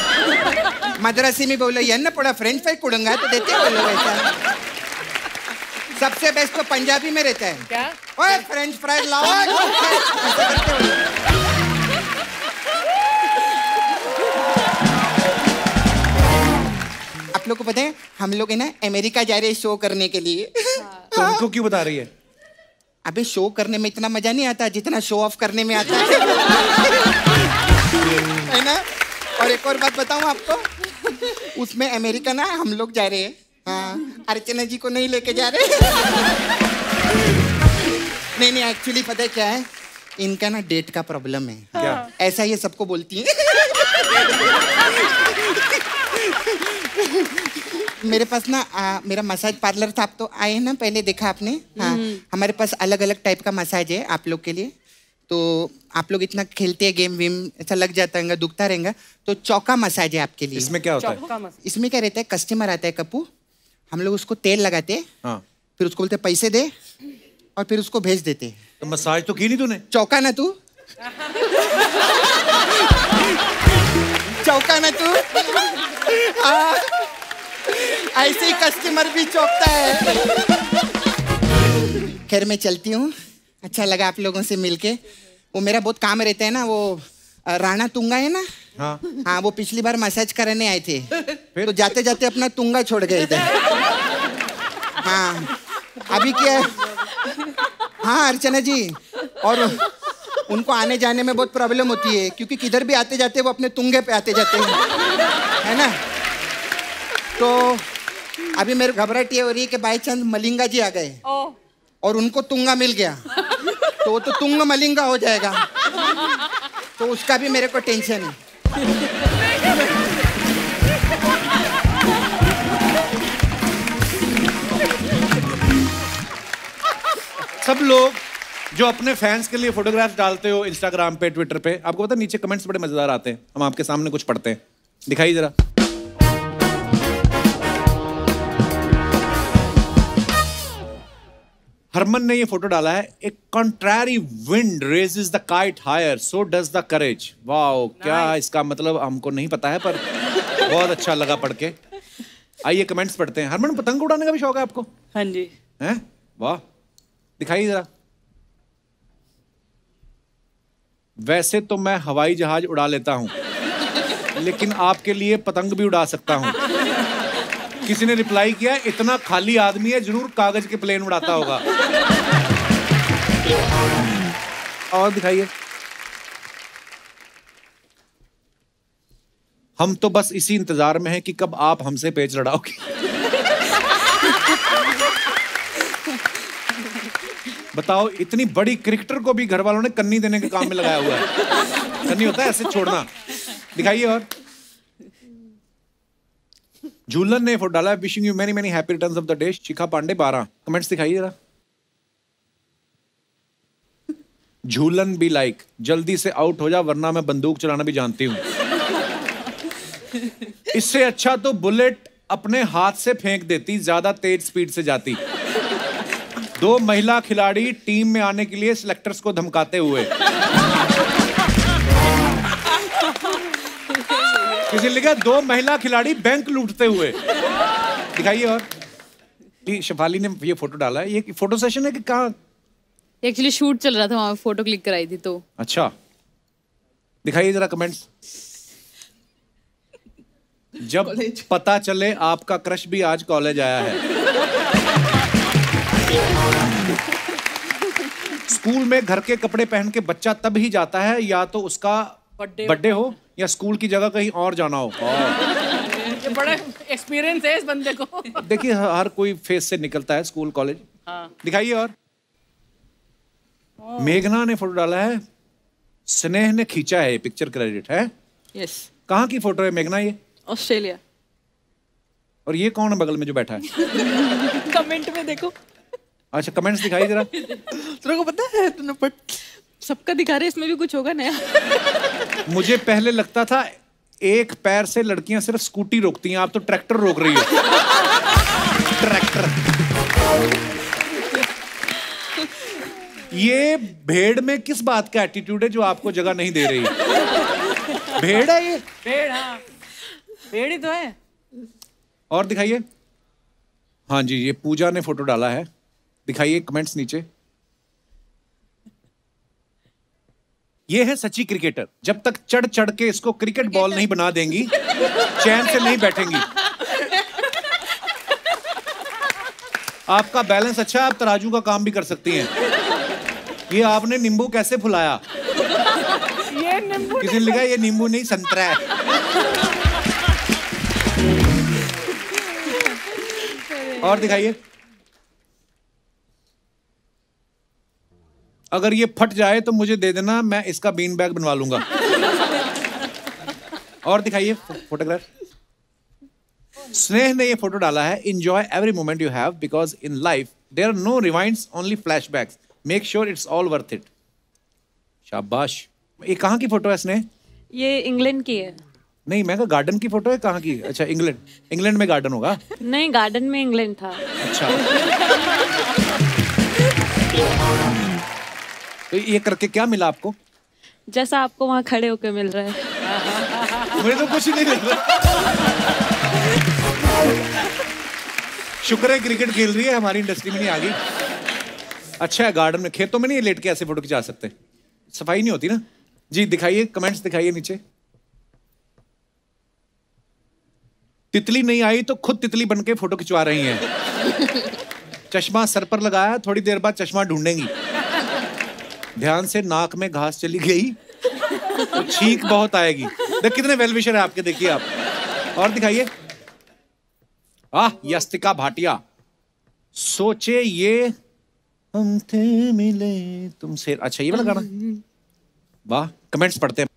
मद्रासी में बोलो यन्न पोड़ा फ्रेंच फ्राइज कुड़ूंगा, तो देते हैं वो लोग ऐसा। सबसे बेस्ट तो पंजाबी में रहता है, क्या? ओए फ्रेंच फ्राइज लाओ। आप लोग को पता है हम लोग है ना अमेरिका जा रहे हैं शो करने के लिए। तो उनको क्यों बता रही है? अबे शो करने में इतना मजा नहीं आता जितना शो ऑफ करने में आता है ना। और एक और बात बताऊं आपको, उसमें अमेरिका ना हम लोग जा रहे हैं। हाँ, अर्चना जी को नहीं लेके जा रहे। नहीं एक्चुअली पता है क्या है, इनका ना डेट का प्रॉब्लम है। क्या? ऐसा ये सबको बोलती है। मेरे पास ना मेरा मसाज पार्लर था, आप तो आए ना, पहले देखा आपने। हाँ, हमारे पास अलग अलग टाइप का मसाज है आप लोग के लिए। तो आप लोग इतना खेलते हैं गेम वेम, ऐसा लग जाता है, दुखता रहेगा, तो चौका मसाज है आपके लिए। इसमें क्या होता है? इसमें क्या रहता है, कस्टमर आता है कप्पू, हम लोग उसको तेल लगाते हैं, हाँ। फिर उसको बोलते पैसे दे और फिर उसको भेज देते। तो मसाज तो की नहीं तूने? चौका ना तू, चौका ना तू। ऐसे ही कस्टमर भी चौकता है। खैर मैं चलती हूँ, अच्छा लगा आप लोगों से मिलके। वो मेरा बहुत काम रहता है ना, वो राणा तुंगा है ना, हाँ हाँ, वो पिछली बार मसाज कराने आए थे, तो जाते जाते अपना तुंगा छोड़ गए इधर। हाँ अभी क्या, हाँ अर्चना जी, और उनको आने जाने में बहुत प्रॉब्लम होती है, क्योंकि किधर भी आते जाते वो अपने तुंगे पे आते जाते हैं, है ना। तो अभी मेरे घबराहट ये हो रही है कि बाई चांस मलिंगा जी आ गए और उनको तुंगा मिल गया, तो वो तो तुंग मलिंगा हो जाएगा, तो उसका भी मेरे को टेंशन है। सब लोग जो अपने फैंस के लिए फोटोग्राफ्स डालते हो इंस्टाग्राम पे, ट्विटर पे, आपको पता है नीचे कमेंट्स बड़े मजेदार आते हैं। हम आपके सामने कुछ पढ़ते हैं, दिखाइए जरा। हरमन ने ये फोटो डाला है, a contrary wind raises the kite higher, so does the courage. Wow, क्या इसका मतलब हमको नहीं पता है, पर बहुत अच्छा लगा पढ़ के। आइए कमेंट्स पढ़ते हैं। हरमन, पतंग उड़ाने का भी शौक है आपको? हाँ जी। हैं? वाह, दिखाइए जरा। वैसे तो मैं हवाई जहाज उड़ा लेता हूं, लेकिन आपके लिए पतंग भी उड़ा सकता हूं। किसी ने रिप्लाई किया, इतना खाली आदमी है, जरूर कागज के प्लेन उड़ाता होगा। और दिखाइए। हम तो बस इसी इंतजार में हैं कि कब आप हमसे पेच लड़ाओगे। बताओ, इतनी बड़ी क्रिकेटर को भी घर वालों ने कन्नी देने के काम में लगाया हुआ है। कन्नी होता है ऐसे छोड़ना। दिखाइए। और झूलन ने फोटो डाला है, wishing you many many happy returns of the day, Shikha Pandey 12। Comments दिखाइए जरा। झूलन भी लाइक, जल्दी से आउट हो जा वरना मैं बंदूक चलाना भी जानती हूँ। इससे अच्छा तो बुलेट अपने हाथ से फेंक देती, ज्यादा तेज स्पीड से जाती। 2 महिला खिलाड़ी टीम में आने के लिए सिलेक्टर्स को धमकाते हुए। किसी ने लिखा 2 महिला खिलाड़ी बैंक लूटते हुए। दिखाइए। और शेफाली ने ये फोटो डाला है, ये फोटो सेशन है कि कहाँ? एक्चुअली शूट चल रहा था, वहां फोटो क्लिक कराई थी तो। अच्छा, दिखाइए जरा कमेंट्स। जब पता चले आपका क्रश भी आज कॉलेज आया है। स्कूल में घर के कपड़े पहन के बच्चा तब ही जाता है या तो उसका बर्थडे हो या स्कूल की जगह कहीं और जाना हो। ये बड़ा एक्सपीरियंस है इस बंदे को। देखिए, हर कोई फेस से निकलता है स्कूल कॉलेज। हाँ। दिखाइए। और मेघना ने फोटो डाला है, स्नेह ने खींचा है, पिक्चर क्रेडिट है। यस। कहाँ की फोटो है मेघना ये? ऑस्ट्रेलिया। और ये कौन है बगल में जो बैठा है? कमेंट में देखो। अच्छा, कमेंट्स दिखाई जरा। तेरे को पता है, बट सबका दिखा रहे, इसमें भी कुछ होगा नया। मुझे पहले लगता था एक पैर से लड़कियां सिर्फ स्कूटी रोकती हैं, आप तो ट्रैक्टर रोक रही हो। ट्रैक्टर। ये भेड़ में किस बात का एटीट्यूड है जो आपको जगह नहीं दे रही? भेड़ है ये? भेड़, हाँ भेड़ ही तो है। और दिखाइए। हाँ जी, ये पूजा ने फोटो डाला है, दिखाइए कमेंट्स नीचे। ये है सच्ची क्रिकेटर, जब तक चढ़ चढ़ के इसको क्रिकेट बॉल नहीं बना देंगी चैन से नहीं बैठेंगी। आपका बैलेंस अच्छा है, आप तराजू का काम भी कर सकती हैं। ये आपने नींबू कैसे फुलाया? ये नींबू किसी ने लिखा ये नींबू नहीं संतरा है। और दिखाइए। अगर ये फट जाए तो मुझे दे देना, मैं इसका बीन बैग बनवा लूंगा। और दिखाइए फोटोग्राफ। स्नेह ने ये फोटो डाला है, enjoy every moment you have because in life there are no rewinds, only flashbacks, make sure it's all worth it. शाबाश। ये कहाँ की फोटो है स्नेह? ये इंग्लैंड की है। नहीं, मैं कहा गार्डन की फोटो है, कहाँ की? अच्छा, इंग्लैंड। इंग्लैंड में गार्डन होगा? नहीं, गार्डन में इंग्लैंड था। अच्छा। तो ये करके क्या मिला आपको? जैसा आपको वहाँ खड़े होकर मिल रहा है। मुझे तो कुछ ही नहीं मिल रहा। शुक्र है क्रिकेट खेल रही है, हमारी इंडस्ट्री में नहीं आ गई। अच्छा है, गार्डन में, खेतों में नहीं लेट के ऐसे फोटो खिंचा सकते, सफाई नहीं होती ना। जी दिखाइए, कमेंट्स दिखाइए नीचे। तितली नहीं आई तो खुद तितली बन के फोटो खिंचवा रही हैं। चश्मा सर पर लगाया, थोड़ी देर बाद चश्मा ढूंढेंगी। ध्यान से नाक में घास चली गई तो छींक बहुत आएगी। देख कितने वेलविशर है आपके, देखिए आप। और दिखाइए। यस्तिका भाटिया, सोचे ये हम थे मिले तुमसे। अच्छा, ये वाला गाना। वाह, कमेंट्स पढ़ते हैं।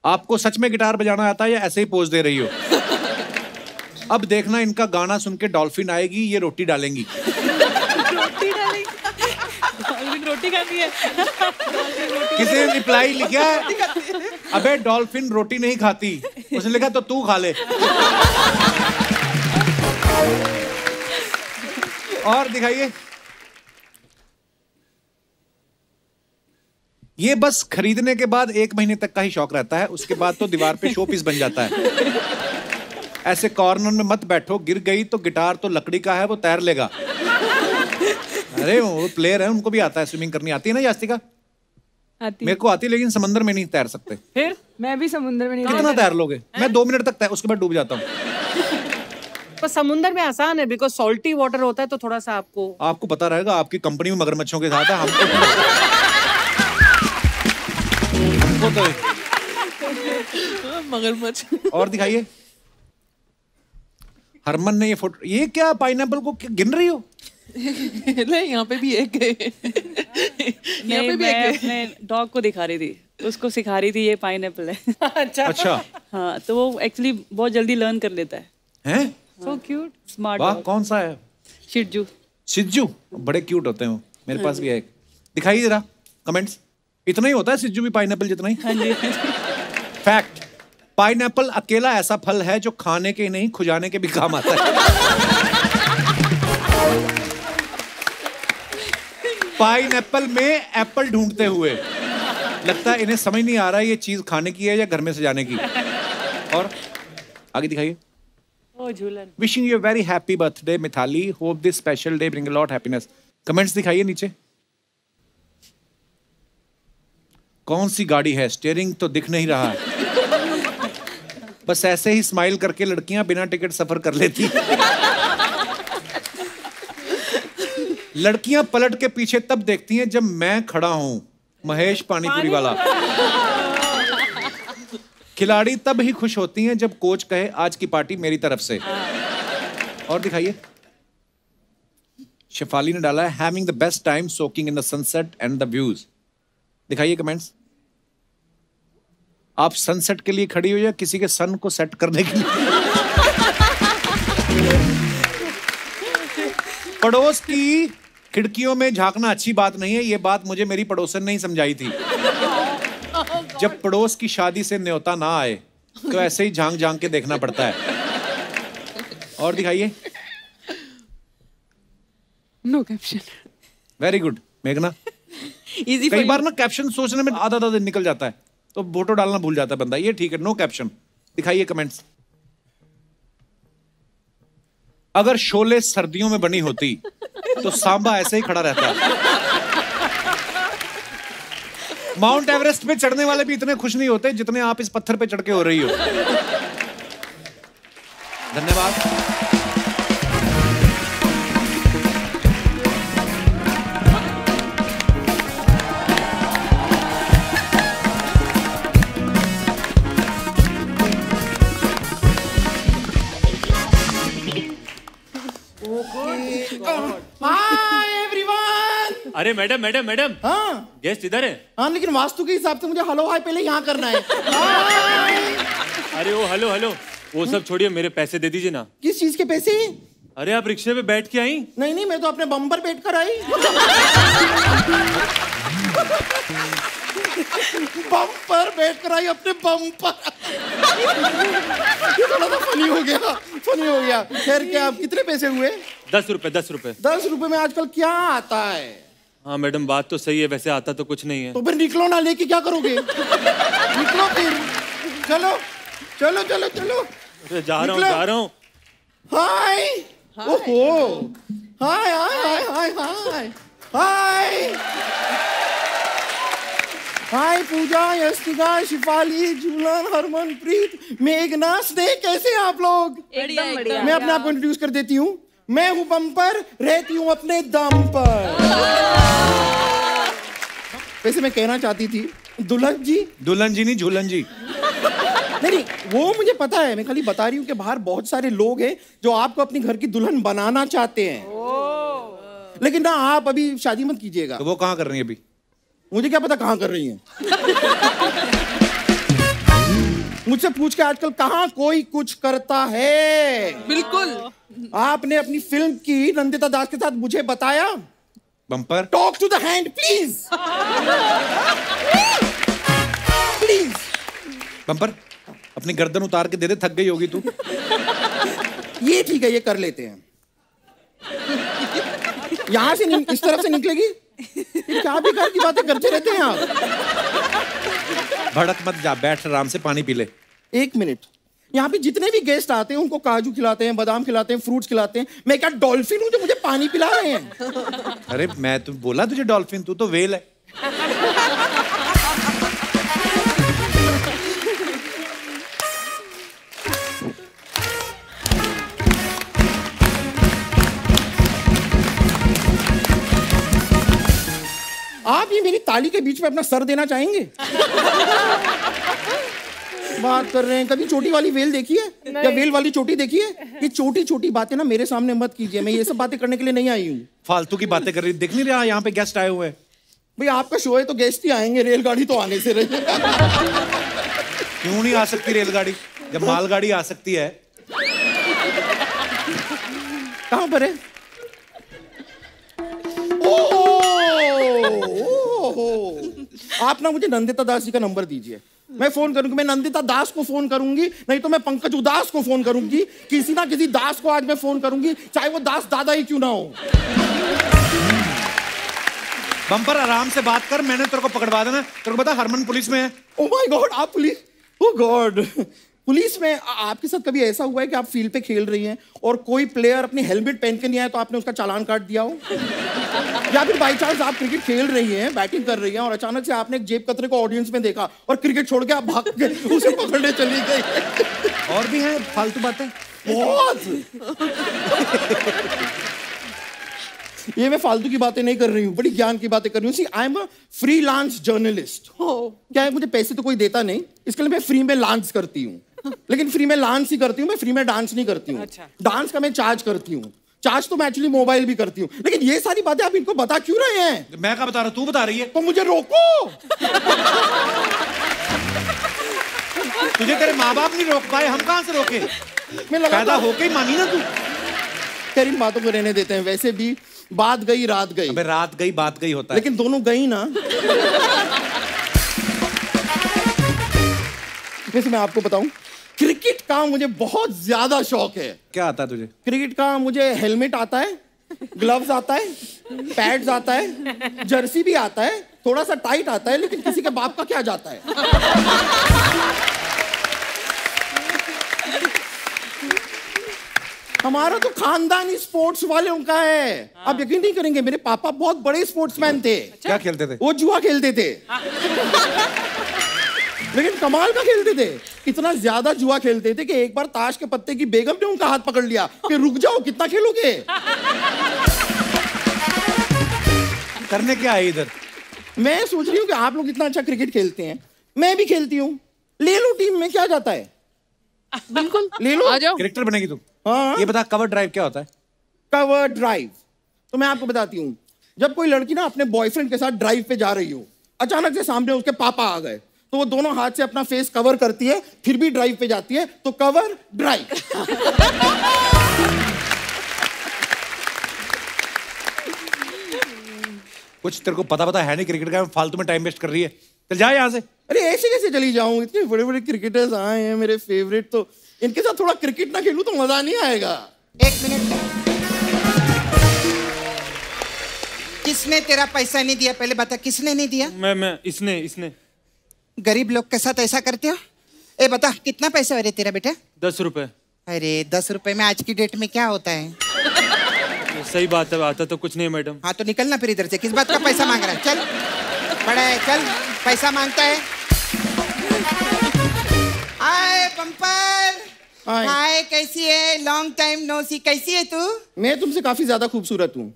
आपको सच में गिटार बजाना आता है या ऐसे ही पोज दे रही हो? अब देखना, इनका गाना सुन के डॉल्फिन आएगी, ये रोटी डालेंगी। रोटी डालेंगी? डॉल्फिन रोटी खाती है? किसी ने रिप्लाई लिखा है, अबे डॉल्फिन रोटी नहीं खाती। उसने लिखा तो तू खा ले। और दिखाइए। ये बस खरीदने के बाद 1 महीने तक का ही शौक रहता है, उसके बाद तो दीवार पे शो पीस बन जाता है। ऐसे कॉर्नर में मत बैठो, गिर गई तो गिटार तो लकड़ी का है, वो तैर लेगा। अरे वो प्लेयर है, उनको भी आता है, स्विमिंग करनी आती है ना यास्तिका? आती। मेरे को आती, लेकिन समंदर में नहीं तैर सकते। फिर मैं भी समुद्र में नहीं। कितना तैर लोगे? मैं 2 मिनट तक तैर, उसके बाद डूब जाता हूँ। पर समुद्र में आसान है, बिकॉज सॉल्टी वाटर होता है, तो थोड़ा सा आपको पता रहेगा। आपकी कंपनी में मगरमच्छों के साथ है, हमको तो मगरमच्छ। और दिखाइए। हरमन ने ये फोटो, ये क्या पाइनएप्पल को गिन रही हो? नहीं, यहाँ पे भी एक है। नहीं, मैं अपने डॉग को दिखा रही थी, उसको सिखा रही थी ये पाइनएप्पल है। अच्छा। हाँ, तो वो एक्चुअली बहुत जल्दी लर्न कर लेता है। हैं? So cute, smart वाह, dog. कौन सा है? शिजू। शिजू बड़े क्यूट होते हैं वो। मेरे पास भी है एक। दिखाइए जरा कमेंट्स। इतना ही होता है शिजू भी पाइनएप्पल जितना ही? हाँ जी। फैक्ट, पाइनएप्पल अकेला ऐसा फल है जो खाने के नहीं खुजाने के भी काम आता है। पाइनएप्पल में एप्पल ढूंढते हुए, लगता है इन्हें समझ नहीं आ रहा है ये चीज खाने की है या घर में सजाने की। और आगे दिखाइए। Wishing you a very happy birthday, Mithali. Hope this special day bring a lot happiness. Comments दिखाइए नीचे। कौन सी गाड़ी है? स्टीयरिंग तो दिख नहीं रहा है। बस ऐसे ही स्माइल करके लड़कियां बिना टिकट सफर कर लेती। लड़कियां पलट के पीछे तब देखती हैं जब मैं खड़ा हूं। महेश पानीपुरी वाला। खिलाड़ी तब ही खुश होती हैं जब कोच कहे आज की पार्टी मेरी तरफ से। और दिखाइए। शेफाली ने डाला है having the best time soaking in the sunset and the views. दिखाइए कमेंट्स। आप सनसेट के लिए खड़ी हो या किसी के सन को सेट करने के लिए? पड़ोस की खिड़कियों में झांकना अच्छी बात नहीं है, ये बात मुझे मेरी पड़ोसन ने ही समझाई थी। जब पड़ोस की शादी से न्योता ना आए तो ऐसे ही झांक झांक के देखना पड़ता है। और दिखाइए। No caption. वेरी गुड मेघना। कई बार ना कैप्शन सोचने में आधा दिन निकल जाता है, तो फोटो डालना भूल जाता है बंदा। ये ठीक है, नो कैप्शन। दिखाइए कमेंट्स। अगर शोले सर्दियों में बनी होती तो सांबा ऐसे ही खड़ा रहता। माउंट एवरेस्ट पे चढ़ने वाले भी इतने खुश नहीं होते जितने आप इस पत्थर पे चढ़ के हो रही हो। धन्यवाद। Hi everyone. अरे मैडम मैडम मैडम। हाँ गेस्ट इधर है। हाँ लेकिन वास्तु के हिसाब से मुझे हेलो हाय पहले यहाँ करना है। अरे वो हेलो हेलो वो सब छोड़िए, मेरे पैसे दे दीजिए ना। किस चीज के पैसे? अरे आप रिक्शे पे बैठ के आई? नहीं नहीं, मैं तो अपने बम पर बैठ कर आई। बम पर बैठ कर आई, अपने बम पर। ये थोड़ा सा फनी हो गया, फनी हो गया। खैर क्या, आप कितने पैसे हुए? 10 रुपए 10 रुपए। 10 रुपए में आजकल क्या आता है? हाँ मैडम बात तो सही है, वैसे आता तो कुछ नहीं है। तो फिर निकलो ना, लेके क्या करोगे? निकलो फिर, चलो चलो चलो चलो। अरे जा रहा हूँ। हाय ओहो, हाय हाय हाय हाय हाय हाय पूजा, यस्तिका, शिफाली, झूलन, हरमनप्रीत, मेघना, स्नेह, कैसे हैं आप लोग? एकदम बढ़िया। मैं अपने आप को इंट्रोड्यूस कर देती हूँ। मैं हूँ बम पर, रहती हूँ अपने दम पर। वैसे मैं कहना चाहती थी दुल्हन जी नहीं, झूलन जी। नहीं वो मुझे पता है, मैं खाली बता रही हूँ कि बाहर बहुत सारे लोग हैं जो आपको अपनी घर की दुल्हन बनाना चाहते हैं। लेकिन ना आप अभी शादी मत कीजिएगा। तो वो कहाँ कर रही है अभी? मुझे क्या पता कहाँ कर रही हैं। मुझसे पूछ के आजकल कहाँ कोई कुछ करता है। बिल्कुल। आपने अपनी फिल्म की नंदिता दास के साथ मुझे बताया। Bumper talk to the hand please. Please bumper अपनी गर्दन उतार के दे दे, थक गई होगी तू। ये ठीक है, ये कर लेते हैं। यहां से इस तरफ से निकलेगी। ये क्या बेकार की बातें करते रहते हैं आप। भड़क मत जा, बैठ आराम से, पानी पी ले। 1 मिनट, यहाँ पे जितने भी गेस्ट आते हैं उनको काजू खिलाते हैं, बादाम खिलाते हैं, फ्रूट्स खिलाते हैं। मैं क्या डॉल्फिन हूँ जो मुझे पानी पिला रहे हैं? अरे मैं तो बोला तुझे डॉल्फिन, तू तो व्हेल है। आप ये मेरी ताली के बीच में अपना सर देना चाहेंगे? बात कर रहे हैं, कभी चोटी वाली वेल देखी है या वेल वाली चोटी देखी है? ये छोटी छोटी बातें ना मेरे सामने मत कीजिए, मैं ये सब बातें करने के लिए नहीं आई हूँ। फालतू की बातें कर रही, देख नहीं रहा यहाँ पे गेस्ट आए हुए हैं। भाई आपका शो है तो गेस्ट ही आएंगे, रेलगाड़ी तो आने से रही। क्यों नहीं आ सकती रेलगाड़ी, जब मालगाड़ी आ सकती है? कहाँ पर है? आप ना मुझे नंदिता दास जी का नंबर दीजिए, मैं फोन करूंगी। मैं नंदिता दास को फोन करूंगी, नहीं तो मैं पंकज उदास को फोन करूंगी। किसी ना किसी दास को आज मैं फोन करूंगी, चाहे वो दास दादा ही क्यों ना हो। बम्पर आराम से बात कर, मैंने तेरे को पकड़वा देना। तेरे को पता हरमन पुलिस में है। ओ माय गॉड, आप पुलिस? ओ गॉड, पुलिस में? आपके साथ कभी ऐसा हुआ है कि आप फील्ड पे खेल रही हैं और कोई प्लेयर अपनी हेलमेट पहन के नहीं आया तो आपने उसका चालान काट दिया हो? या फिर बाई चांस आप क्रिकेट खेल रही हैं, बैटिंग कर रही हैं और अचानक से आपने एक जेब कतरे को ऑडियंस में देखा और क्रिकेट छोड़ के आप भाग के उसे पकड़ने चली गई? और भी हैं फालतू बातें बहुत। ये मैं फालतू की बातें नहीं कर रही हूँ, बड़ी ज्ञान की बातें कर रही हूँ। See I am a freelance journalist. क्या है, मुझे पैसे तो कोई देता नहीं, इसके लिए मैं फ्री में लांच करती हूँ। लेकिन फ्री में लांच ही करती हूँ, मैं फ्री में डांस नहीं करती हूँ। अच्छा। डांस का मैं चार्ज करती हूँ, चार्ज तो मैं एक्चुअली मोबाइल भी करती हूँ। लेकिन ये सारी बातें आप इनको बता क्यों रहे हैं? मैं क्या बता रहा हूँ, तू बता रही है। तो मुझे रोको। तुझे तेरे माँ बाप नहीं रोक पाए, हम कहाँ से रोके? मैं पैदा होके ही मानी ना तू। तेरी बातों को रहने देते हैं, वैसे भी बात गई रात गई। अबे रात गई बात गई होता है, लेकिन दोनों गई ना। वैसे मैं आपको बताऊं, क्रिकेट का मुझे बहुत ज्यादा शौक है। क्या आता है तुझे? क्रिकेट का मुझे हेलमेट आता है, ग्लव्स आता है, पैड्स आता है, जर्सी भी आता है, थोड़ा सा टाइट आता है, लेकिन किसी के बाप का क्या जाता है। हमारा तो खानदानी स्पोर्ट्स वालों का है। आप यकीन नहीं करेंगे, मेरे पापा बहुत बड़े स्पोर्ट्समैन थे। क्या खेलते थे? वो जुआ खेलते थे। लेकिन कमाल का खेलते थे, इतना ज्यादा जुआ खेलते थे कि एक बार ताश के पत्ते की बेगम ने उनका हाथ पकड़ लिया कि रुक जाओ, कितना खेलोगे? करने क्या है इधर? मैं सोच रही हूँ कि आप लोग इतना अच्छा क्रिकेट खेलते हैं, मैं भी खेलती हूँ, ले लो टीम में, क्या जाता है? बिल्कुल ले लो, आ जाओ। क्रिकेटर बनेगी तू? हाँ। ये बता कवर ड्राइव क्या होता है? कवर ड्राइव तो मैं आपको बताती हूँ, जब कोई लड़की ना अपने बॉयफ्रेंड के साथ ड्राइव पे जा रही हो, अचानक से सामने उसके पापा आ गए, तो वो दोनों हाथ से अपना फेस कवर करती है, फिर भी ड्राइव पे जाती है, तो कवर ड्राइव। कुछ तेरे को पता है नहीं क्रिकेट का, फालतू में टाइम वेस्ट कर रही है। चल जा यहाँ से। अरे ऐसे कैसे चली जाऊं? इतने बड़े बड़े क्रिकेटर्स आए हैं मेरे फेवरेट, तो इनके साथ थोड़ा क्रिकेट ना खेलूं तो मजा नहीं आएगा। एक मिनट, किसने तेरा पैसा नहीं दिया? पहले बता, किसने नहीं दिया? मैं इसने। गरीब लोग के साथ ऐसा करते हो? ए बता, कितना पैसा है तेरा बेटा? 10 रुपए। अरे 10 रुपए में आज की डेट में क्या होता है? सही बात है, आता तो कुछ नहीं मैडम। हाँ तो निकलना फिर इधर से। किस बात का पैसा मांग रहा है? चल बड़ा है, चल पैसा मांगता है। हाय पंपर। हाय, कैसी है? लॉन्ग टाइम नो सी। कैसी है तू? मैं तुमसे काफी ज्यादा खूबसूरत हूँ।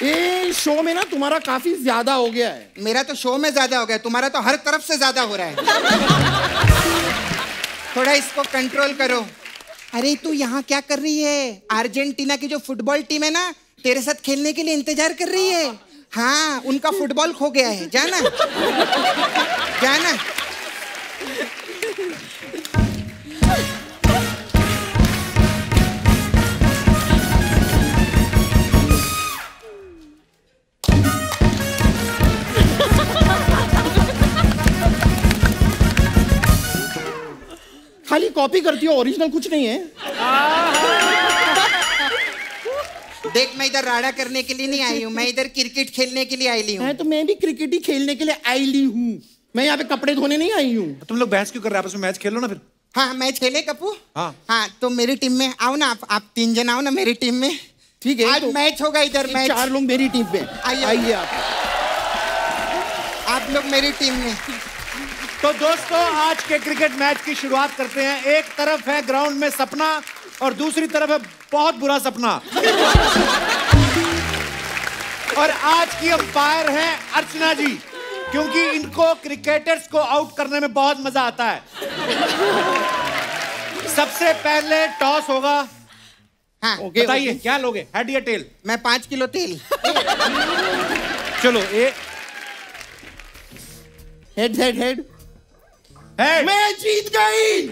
ये शो में ना तुम्हारा काफी ज्यादा हो गया है। मेरा तो शो में ज्यादा हो गया, तुम्हारा तो हर तरफ से ज्यादा हो रहा है। थोड़ा इसको कंट्रोल करो। अरे तू यहाँ क्या कर रही है? अर्जेंटीना की जो फुटबॉल टीम है ना, तेरे साथ खेलने के लिए इंतजार कर रही है। हाँ, उनका फुटबॉल खो गया है, जाना जाना। खाली कॉपी करती हो, ओरिजिनल कुछ नहीं है। देख, मैं इधर राड़ा करने के लिए नहीं आई हूँ, मैं इधर क्रिकेट खेलने के लिए आई हूँ। तो मैं भी क्रिकेट ही खेलने के लिए आई हूँ, मैं यहाँ पे कपड़े धोने नहीं आई हूँ। तुम लोग बहस क्यों कर रहे हैं आपस में? मैच खेलो ना फिर। हाँ मैच खेले कप्पू। हाँ तो मेरी टीम में आओ ना, आप 3 जन आओ ना मेरी टीम में। ठीक है, आज तो मैच होगा इधर। मैच 4 लोग मेरी टीम में। आइए आप लोग मेरी टीम में। तो दोस्तों, आज के क्रिकेट मैच की शुरुआत करते हैं। एक तरफ है ग्राउंड में सपना और दूसरी तरफ है बहुत बुरा सपना। और आज की अंपायर है अर्चना जी, क्योंकि इनको क्रिकेटर्स को आउट करने में बहुत मजा आता है। सबसे पहले टॉस होगा। हाँ बताइए क्या लोगे, हेड या टेल? मैं 5 किलो तेल। चलो हेड हेड हेड। मैं जीत गई।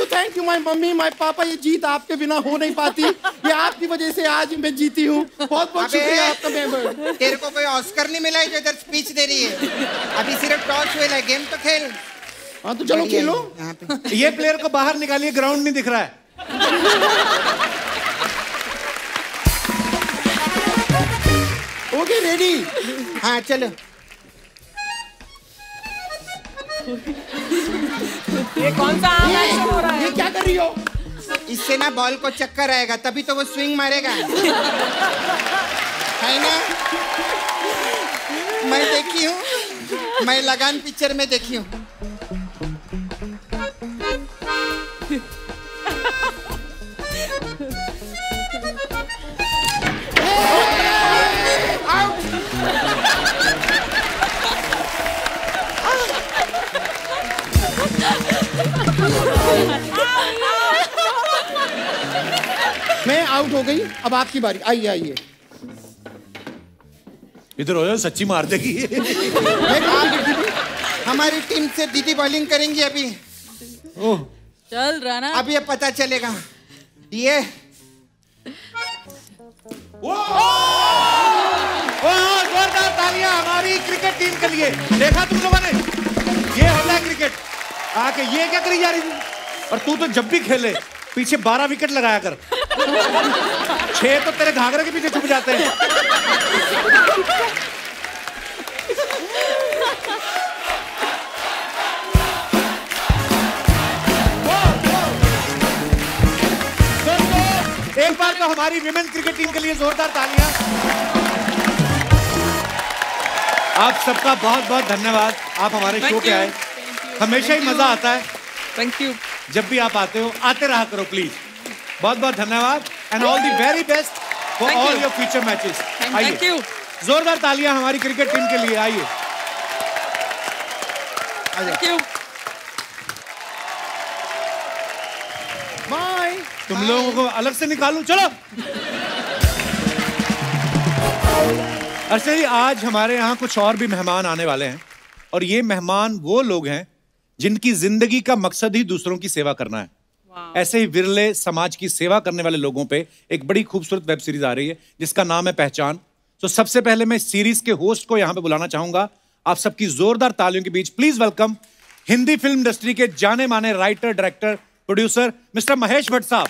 Thank you my mummy my पापा। ये जीत आपके बिना हो नहीं पाती, ये आपकी वजह से आज मैं जीती हूँ। बहुत बहुत शुक्रिया आपका मेंबर। तेरे को कोई ऑस्कर नहीं मिला है जो इधर स्पीच दे रही है? अभी सिर्फ टॉस हुआ है, गेम तो खेल। हाँ तो चलो खेलो। ये प्लेयर को बाहर निकालिए, ग्राउंड नहीं दिख रहा है। Okay ready. हाँ चलो। ये कौन सा एक्शन हो रहा है? ये क्या कर रही हो? इससे ना बॉल को चक्कर आएगा, तभी तो वो स्विंग मारेगा, है ना? मैं देखी हूँ, मैं लगान पिक्चर में देखी हूँ। मैं आउट हो गई, अब आपकी बारी। आइए इधर हो जाओ, सच्ची मार देगी। हमारी टीम से दीदी बॉलिंग करेंगी अभी। चल राणा, अब ये पता चलेगा। ये जोरदार तालियां हमारी क्रिकेट टीम के लिए। देखा तुम लोगों ने, ये होता है क्रिकेट। आके ये क्या करी जा रही थी? और तू तो जब भी खेले पीछे 12 विकेट लगाया कर। 6 तो तेरे घाघरे के पीछे छुप जाते हैं। दोस्तों, एक बार तो हमारी विमेन क्रिकेट टीम के लिए जोरदार तालियां। आप सबका बहुत बहुत धन्यवाद, आप हमारे शो पे आए। हमेशा ही मजा आता है। Thank you. जब भी आप आते हो, आते रहा करो प्लीज। बहुत बहुत धन्यवाद and all the very best for all your future matches. Thank you. जोरदार तालियां हमारी क्रिकेट टीम के लिए। आइए। Thank you. बाय। तुम लोगों को अलग से निकालूं? चलो। अर्चना जी, आज हमारे यहाँ कुछ और भी मेहमान आने वाले हैं और ये मेहमान वो लोग हैं जिनकी जिंदगी का मकसद ही दूसरों की सेवा करना है। ऐसे ही विरले समाज की सेवा करने वाले लोगों पे एक बड़ी खूबसूरत वेब सीरीज आ रही है जिसका नाम है पहचान। तो सबसे पहले मैं इस सीरीज के होस्ट को यहां पे बुलाना चाहूंगा। आप सबकी जोरदार तालियों के बीच please welcome Hindi film industry के जाने माने writer, director, producer mister Mahesh Bhatt साहब।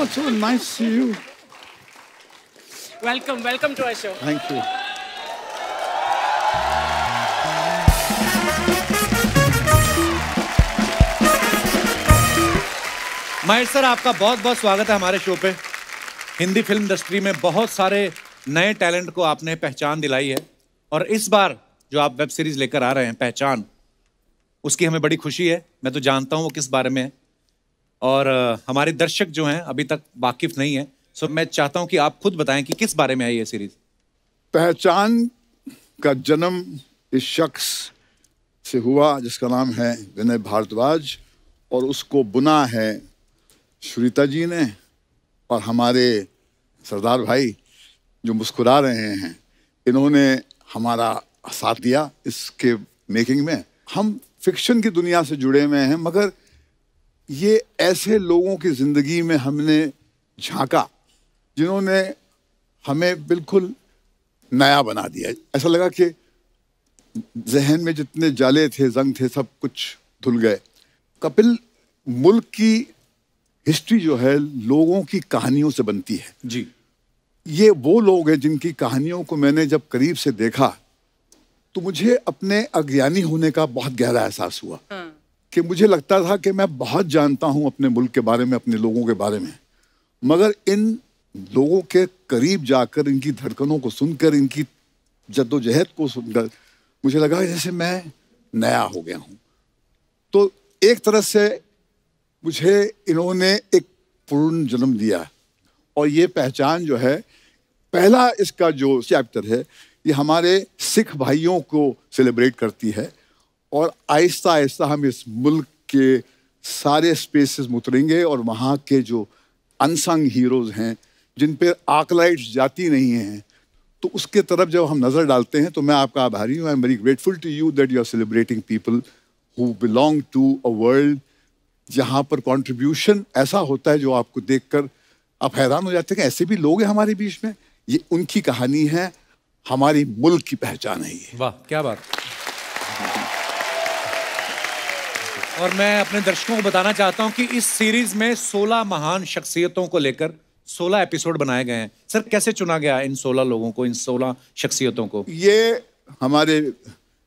So nice to see you. Welcome to our show. Thank you. Mahesh sir, आपका बहुत बहुत स्वागत है हमारे शो पे। हिंदी फिल्म इंडस्ट्री में बहुत सारे नए टैलेंट को आपने पहचान दिलाई है और इस बार जो आप वेब सीरीज लेकर आ रहे हैं पहचान, उसकी हमें बड़ी खुशी है। मैं तो जानता हूँ वो किस बारे में है और हमारे दर्शक जो हैं अभी तक वाकिफ नहीं है। सो मैं चाहता हूं कि आप खुद बताएं कि किस बारे में है ये सीरीज। पहचान का जन्म इस शख्स से हुआ जिसका नाम है विनय भारद्वाज और उसको बुना है श्रीता जी ने और हमारे सरदार भाई जो मुस्कुरा रहे हैं, इन्होंने हमारा साथ दिया इसके मेकिंग में। हम फिक्शन की दुनिया से जुड़े हुए हैं मगर ये ऐसे लोगों की जिंदगी में हमने झांका जिन्होंने हमें बिल्कुल नया बना दिया। ऐसा लगा कि जहन में जितने जाले थे, जंग थे, सब कुछ धुल गए। कपिल मुल्क की हिस्ट्री जो है लोगों की कहानियों से बनती है जी। ये वो लोग हैं जिनकी कहानियों को मैंने जब करीब से देखा तो मुझे अपने अज्ञानी होने का बहुत गहरा एहसास हुआ कि मुझे लगता था कि मैं बहुत जानता हूं अपने मुल्क के बारे में, अपने लोगों के बारे में, मगर इन लोगों के करीब जाकर, इनकी धड़कनों को सुनकर, इनकी जद्दोजहद को सुनकर मुझे लगा जैसे मैं नया हो गया हूं। तो एक तरह से मुझे इन्होंने एक पूर्ण जन्म दिया और ये पहचान जो है, पहला इसका जो चैप्टर है ये हमारे सिख भाइयों को सेलिब्रेट करती है और आहिस्ता आहिस्ता हम इस मुल्क के सारे स्पेसेस में उतरेंगे और वहाँ के जो अनसंग हीरोज हैं जिन पे आर्कलाइट्स जाती नहीं हैं, तो उसके तरफ जब हम नज़र डालते हैं तो मैं आपका आभारी हूँ। I am very grateful to you that you are celebrating people who belong to a world जहाँ पर कंट्रीब्यूशन ऐसा होता है जो आपको देखकर आप हैरान हो जाते हैं कि ऐसे भी लोग हैं हमारे बीच में। ये उनकी कहानी है, हमारी मुल्क की पहचान है ये। वाह, क्या बात। और मैं अपने दर्शकों को बताना चाहता हूं कि इस सीरीज में 16 महान शख्सियतों को लेकर 16 एपिसोड बनाए गए हैं। सर, कैसे चुना गया इन 16 लोगों को, इन 16 शख्सियतों को? ये हमारे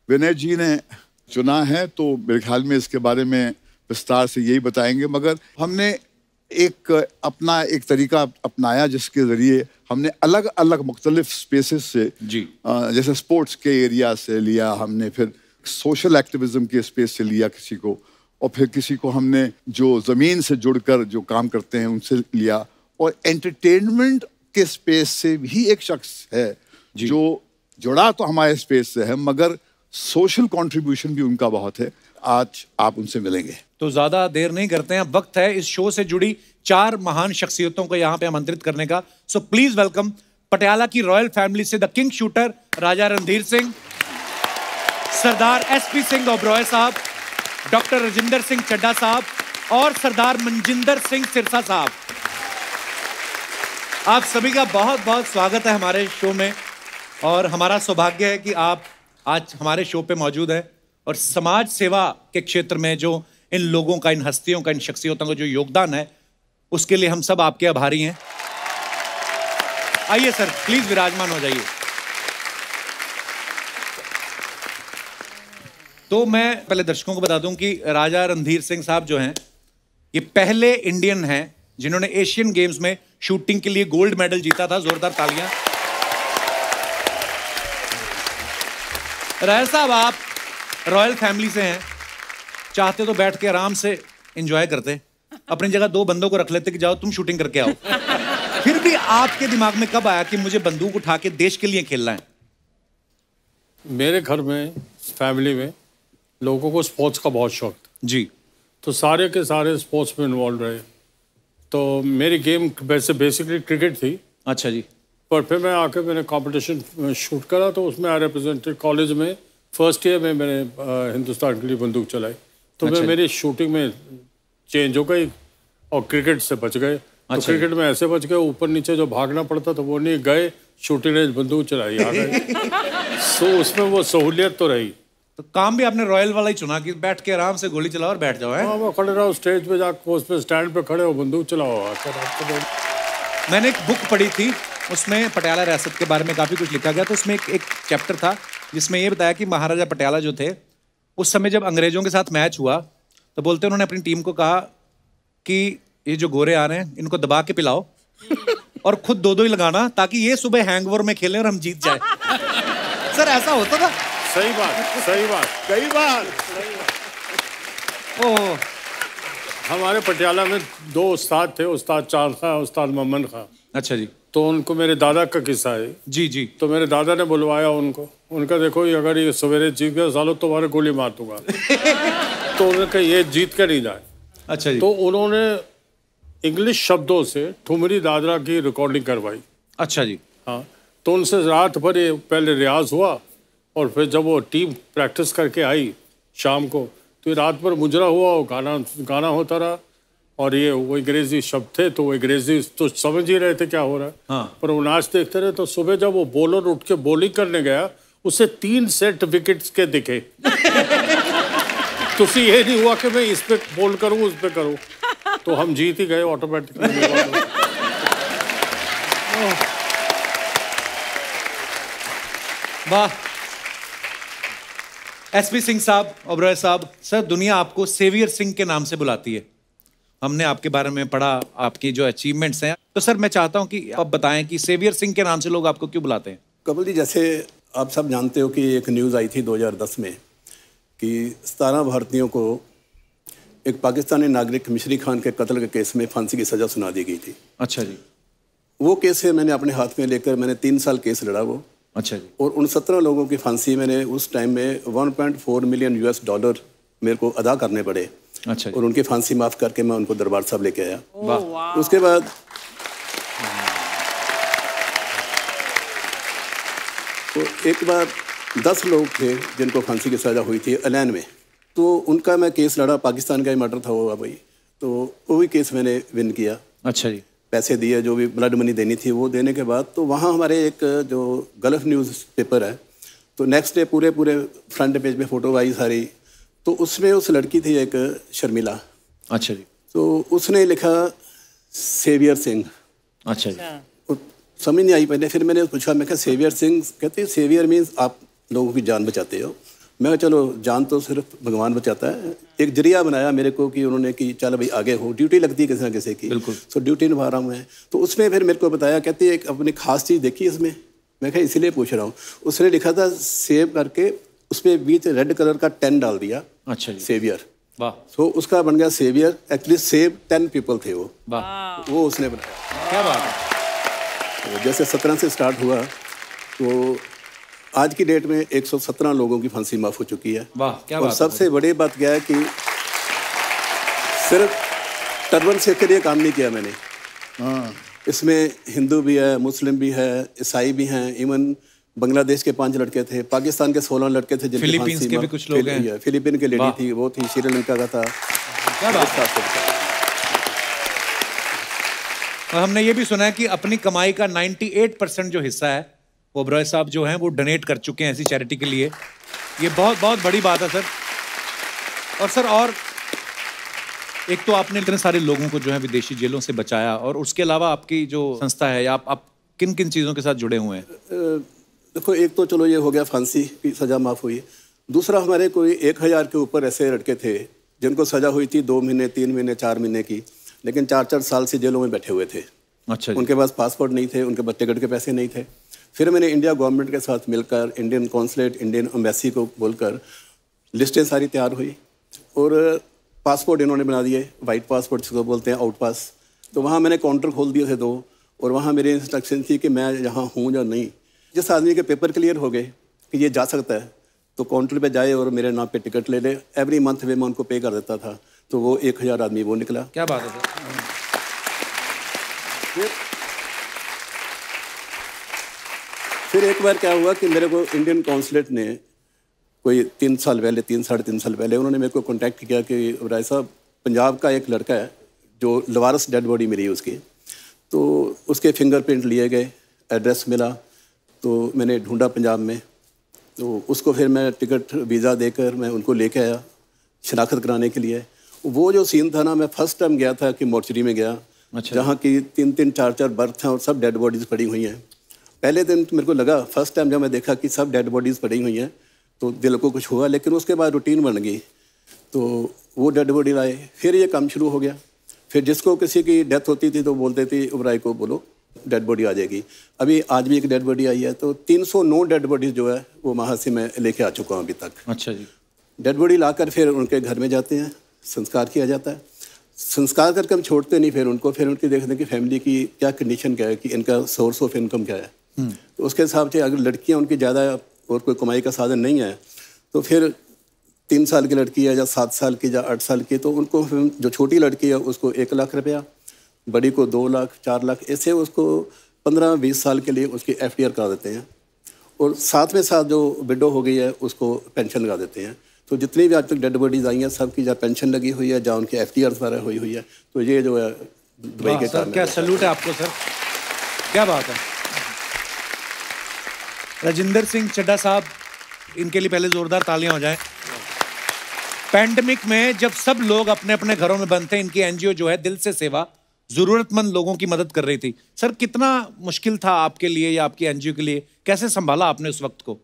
विनय जी ने चुना है, तो मेरे ख्याल में इसके बारे में विस्तार से यही बताएंगे, मगर हमने एक अपना एक तरीका अपनाया जिसके ज़रिए हमने अलग अलग मुख्तलिफ स्पेसेस से जी जैसे स्पोर्ट्स के एरिया से लिया हमने, फिर सोशल एक्टिविज्म के स्पेस से लिया किसी को, और फिर किसी को हमने जो ज़मीन से जुड़कर जो काम करते हैं उनसे लिया, और एंटरटेनमेंट के स्पेस से भी एक शख्स है जो जुड़ा तो हमारे स्पेस से है मगर सोशल कंट्रीब्यूशन भी उनका बहुत है। आज आप उनसे मिलेंगे। तो ज्यादा देर नहीं करते हैं, वक्त है इस शो से जुड़ी 4 महान शख्सियतों को यहाँ पे आमंत्रित करने का। सो प्लीज वेलकम पटियाला की रॉयल फैमिली से the king shooter Raja Randhir Singh, Sardar SP Singh Oberoi साहब, डॉक्टर राजिंदर सिंह चड्ढा साहब और सरदार मनजिंदर सिंह सिरसा साहब। आप सभी का बहुत बहुत स्वागत है हमारे शो में और हमारा सौभाग्य है कि आप आज हमारे शो पे मौजूद है और समाज सेवा के क्षेत्र में जो इन लोगों का, इन हस्तियों का, इन शख्सियतों का जो योगदान है उसके लिए हम सब आपके आभारी हैं। आइए सर, प्लीज विराजमान हो जाइए। तो मैं पहले दर्शकों को बता दूं कि राजा रणधीर सिंह साहब जो हैं ये पहले इंडियन हैं जिन्होंने एशियन गेम्स में शूटिंग के लिए गोल्ड मेडल जीता था। जोरदार तालियां। राय साहब, आप रॉयल फैमिली से हैं, चाहते तो बैठ के आराम से एंजॉय करते, अपनी जगह 2 बंदों को रख लेते कि जाओ तुम शूटिंग करके आओ। फिर भी आपके दिमाग में कब आया कि मुझे बंदूक उठा के देश के लिए खेलना है? मेरे घर में, फैमिली में लोगों को स्पोर्ट्स का बहुत शौक था जी, तो सारे के सारे स्पोर्ट्स में इन्वॉल्व रहे। तो मेरी गेम वैसे बेसिकली क्रिकेट थी। अच्छा जी। पर फिर मैं आके मैंने कंपटीशन शूट करा, तो उसमें आई रिप्रेजेंटेड कॉलेज में फर्स्ट ईयर में मैंने हिंदुस्तान के लिए बंदूक चलाई। तो अच्छा, मेरी शूटिंग में चेंज हो गई और क्रिकेट से बच गए। तो अच्छा, क्रिकेट में ऐसे बच गए, ऊपर नीचे जो भागना पड़ता था वो नहीं, गए शूटिंग रेंज बंदूक चलाई आ गए। सो उसमें वो सहूलियत तो रही। तो काम भी आपने रॉयल वाला ही चुना कि बैठ के आराम से गोली चलाओ और बैठ जाओ। है वो खड़े रहो स्टेज पे जाकर, उस पे स्टैंड पे खड़े हो, बंदूक चलाओ। मैंने एक बुक पढ़ी थी, उसमें पटियाला रियासत के बारे में काफ़ी कुछ लिखा गया। तो उसमें एक चैप्टर था जिसमें ये बताया कि महाराजा पटियाला जो थे, उस समय जब अंग्रेजों के साथ मैच हुआ तो बोलते उन्होंने अपनी टीम को कहा कि ये जो गोरे आ रहे हैं इनको दबा के पिलाओ और खुद 2-2 ही लगाना, ताकि ये सुबह हैंगओवर में खेलें और हम जीत जाए। सर ऐसा होता था? सही बात, सही बात, सही बात। ओह, हमारे पटियाला में 2 उस्ताद थे, उस्ताद चांद खां, उस्ताद मोहम्मद खां। अच्छा जी। तो उनको मेरे दादा का किस्सा है। जी जी। तो मेरे दादा ने बुलवाया उनको, उनका देखो ये अगर ये सवेरे जीत गया सालों तुम्हारे गोली मार दूंगा। तो उन्होंने कहा ये जीत के नहीं जाए। अच्छा जी। तो उन्होंने इंग्लिश शब्दों से ठुमरी दादरा की रिकॉर्डिंग करवाई। अच्छा जी। हाँ, तो उनसे रात भर ये पहले रियाज हुआ और फिर जब वो टीम प्रैक्टिस करके आई शाम को, तो ये रात भर मुजरा हुआ, वो गाना होता रहा। और ये वो अंग्रेजी शब्द थे, तो वो अंग्रेजी तो समझ ही रहे थे क्या हो रहा है। हाँ। पर वो नाच देखते रहे। तो सुबह जब वो बॉलर उठ के बॉलिंग करने गया, उसे 3 सेट विकेट्स के दिखे। तो उसे ये नहीं हुआ कि मैं इस पे बॉल करूँ उस पे करूँ, तो हम जीत ही गए ऑटोमेटिकली। वाह। एसपी सिंह साहब, ओबरॉय साहब, सर दुनिया आपको सेवियर सिंह के नाम से बुलाती है। हमने आपके बारे में पढ़ा, आपकी जो अचीवमेंट्स हैं। तो सर मैं चाहता हूं कि आप बताएं कि सेवियर सिंह के नाम से लोग आपको क्यों बुलाते हैं? कपिल जी, जैसे आप सब जानते हो कि एक न्यूज़ आई थी 2010 में कि 17 भारतीयों को एक पाकिस्तानी नागरिक मिशरी खान के कत्ल के केस में फांसी की सज़ा सुना दी गई थी। अच्छा जी। वो केस है मैंने अपने हाथ में लेकर मैंने 3 साल केस लड़ा वो। अच्छा जी। और उन 17 लोगों की फांसी मैंने उस टाइम में $1.4 मिलियन मेरे को अदा करने पड़े। अच्छा। और उनकी फांसी माफ़ करके मैं उनको दरबार साहब लेके आया। उसके बाद तो एक बार 10 लोग थे जिनको फांसी की सज़ा हुई थी अलैन में, तो उनका मैं केस लड़ा। पाकिस्तान का ही मर्डर था वो भाई, तो वो भी केस मैंने विन किया। अच्छा जी। पैसे दिए, जो भी ब्लड मनी देनी थी वो देने के बाद तो वहाँ हमारे एक जो गल्फ न्यूज़ पेपर है, तो नेक्स्ट डे पूरे फ्रंट पेज पे फ़ोटो आई सारी। तो उसमें उस लड़की थी एक शर्मिला। अच्छा जी। तो उसने लिखा सेवियर सिंह। अच्छा जी। समझ नहीं आई पहले, फिर मैंने पूछा, मैं कहा सेवियर सिंह, कहते सेवियर मीन्स आप लोगों की जान बचाते हो। मैं चलो जान तो सिर्फ भगवान बचाता है। एक जरिया बनाया मेरे को कि उन्होंने कि चल भाई आगे हो, ड्यूटी लगती है किसी ना किसी की। बिल्कुल। तो ड्यूटी निभा रहा हूँ मैं। तो उसमें फिर मेरे को बताया, कहती है एक अपनी खास चीज़ देखी इसमें। मैं कहा इसीलिए पूछ रहा हूँ। उसने लिखा था सेव करके, उसमें बीच रेड कलर का 10 डाल दिया। अच्छा जी। सेवियर। वाह। तो उसका बन गया सेवियर। एक्चुअली सेव 10 पीपल थे वो। वाह। वो उसने बनाया। क्या बात है। तो जैसे 17 से स्टार्ट हुआ, तो आज की डेट में 117 लोगों की फांसी माफ़ हो चुकी है। वाह, क्या और बात सबसे बड़ी बात क्या है कि सिर्फ टर्बन से के लिए काम नहीं किया मैंने। इसमें हिंदू भी है, मुस्लिम भी है, ईसाई भी हैं, इवन बांग्लादेश के 5 लड़के थे, पाकिस्तान के 16 लड़के थे, फिलीपींस के भी कुछ लोग हैं। फिलीपीन के लेडी थी, वो थी, श्रीलंका का था। क्या बात है। और हमने ये भी सुना है कि अपनी कमाई का 98% जो हिस्सा है ओबरॉय साहब जो हैं वो डोनेट कर चुके हैं ऐसी चैरिटी के लिए। ये बहुत बहुत बड़ी बात है सर। और सर और एक तो आपने इतने सारे लोगों को जो है विदेशी जेलों से बचाया, और उसके अलावा आपकी जो संस्था है, आप किन किन चीज़ों के साथ जुड़े हुए हैं? देखो, एक तो चलो ये हो गया फांसी की सज़ा माफ़ हुई। दूसरा, हमारे कोई 1000 के ऊपर ऐसे लड़के थे जिनको सज़ा हुई थी 2 महीने, 3 महीने, 4 महीने की, लेकिन 4-4 साल से जेलों में बैठे हुए थे। अच्छा जी। उनके पास पासपोर्ट नहीं थे, उनके पास टिकट के पैसे नहीं थे। फिर मैंने इंडिया गवर्नमेंट के साथ मिलकर इंडियन कॉन्सुलेट, इंडियन एम्बेसी को बोलकर लिस्टें सारी तैयार हुई और पासपोर्ट इन्होंने बना दिए, वाइट पासपोर्ट जिसको बोलते हैं, आउट पास। तो वहाँ मैंने काउंटर खोल दिए थे 2 और वहाँ मेरी इंस्ट्रक्शन थी कि मैं यहाँ हूँ या नहीं। जिस आदमी के पेपर क्लियर हो गए कि ये जा सकता है तो काउंटर पे जाए और मेरे नाम पे टिकट ले ले। एवरी मंथ में मैं उनको पे कर देता था, तो वो 1000 आदमी वो निकला। क्या बात है सर। फिर एक बार क्या हुआ कि मेरे को इंडियन कॉन्सुलेट ने कोई 3 साल पहले, 3 साढ़े 3 साल पहले उन्होंने मेरे को कांटेक्ट किया कि राय साहब, पंजाब का एक लड़का है जो लवारस डेड बॉडी मिली उसकी, तो उसके फिंगरप्रिंट लिए गए, एड्रेस मिला, तो मैंने ढूंढा पंजाब में, तो उसको फिर मैं टिकट वीज़ा देकर मैं उनको लेके आया शनाख्त कराने के लिए। वो जो सीन था ना, मैं फर्स्ट टाइम गया था कि मोर्चरी में गया, जहाँ की 3-3, 4-4 बर्थ हैं और सब डेड बॉडीज़ पड़ी हुई हैं। पहले दिन तो मेरे को लगा, फर्स्ट टाइम जब मैं देखा कि सब डेड बॉडीज़ पड़ी हुई हैं तो दिल को कुछ हुआ, लेकिन उसके बाद रूटीन बन गई, तो वो डेड बॉडी लाए, फिर ये काम शुरू हो गया। फिर जिसको किसी की डेथ होती थी तो बोलते थे उबराई को बोलो डेड बॉडी आ जाएगी। अभी आज भी एक डेड बॉडी आई है, तो 309 डेड बॉडीज जो है वो वहाँ से मैं लेके आ चुका हूँ अभी तक। अच्छा जी। डेड बॉडी लाकर फिर उनके घर में जाते हैं, संस्कार किया जाता है। संस्कार करके हम छोड़ते नहीं, फिर उनकी देखते हैं कि फैमिली की क्या कंडीशन क्या है, कि इनका सोर्स ऑफ इनकम क्या है। तो उसके हिसाब से अगर लड़कियाँ उनकी ज़्यादा और कोई कमाई का साधन नहीं है तो फिर 3 साल की लड़की है या 7 साल की या 8 साल की, तो उनको जो छोटी लड़की है उसको 1 लाख रुपया, बड़ी को 2 लाख, 4 लाख, ऐसे उसको 15-20 साल के लिए उसकी FDR करा देते हैं। और साथ में साथ जो विडो हो गई है उसको पेंशन लगा देते हैं। तो जितनी भी आज तक डेड बॉडीज आई हैं सबकी जहाँ पेंशन लगी हुई है, जहाँ उनकी FDR वगैरह हुई है। तो ये जो है दुबई के काम। क्या सैल्यूट है आपको सर, क्या बात है। राजिंदर सिंह चड्ढा साहब, इनके लिए पहले जोरदार तालियां हो जाएं। पैंडेमिक में जब सब लोग अपने अपने घरों में बंद थे, इनकी NGO जो है दिल से सेवा जरूरतमंद लोगों की मदद कर रही थी। सर कितना मुश्किल था आपके लिए या आपकी NGO के लिए, कैसे संभाला आपने उस वक्त को?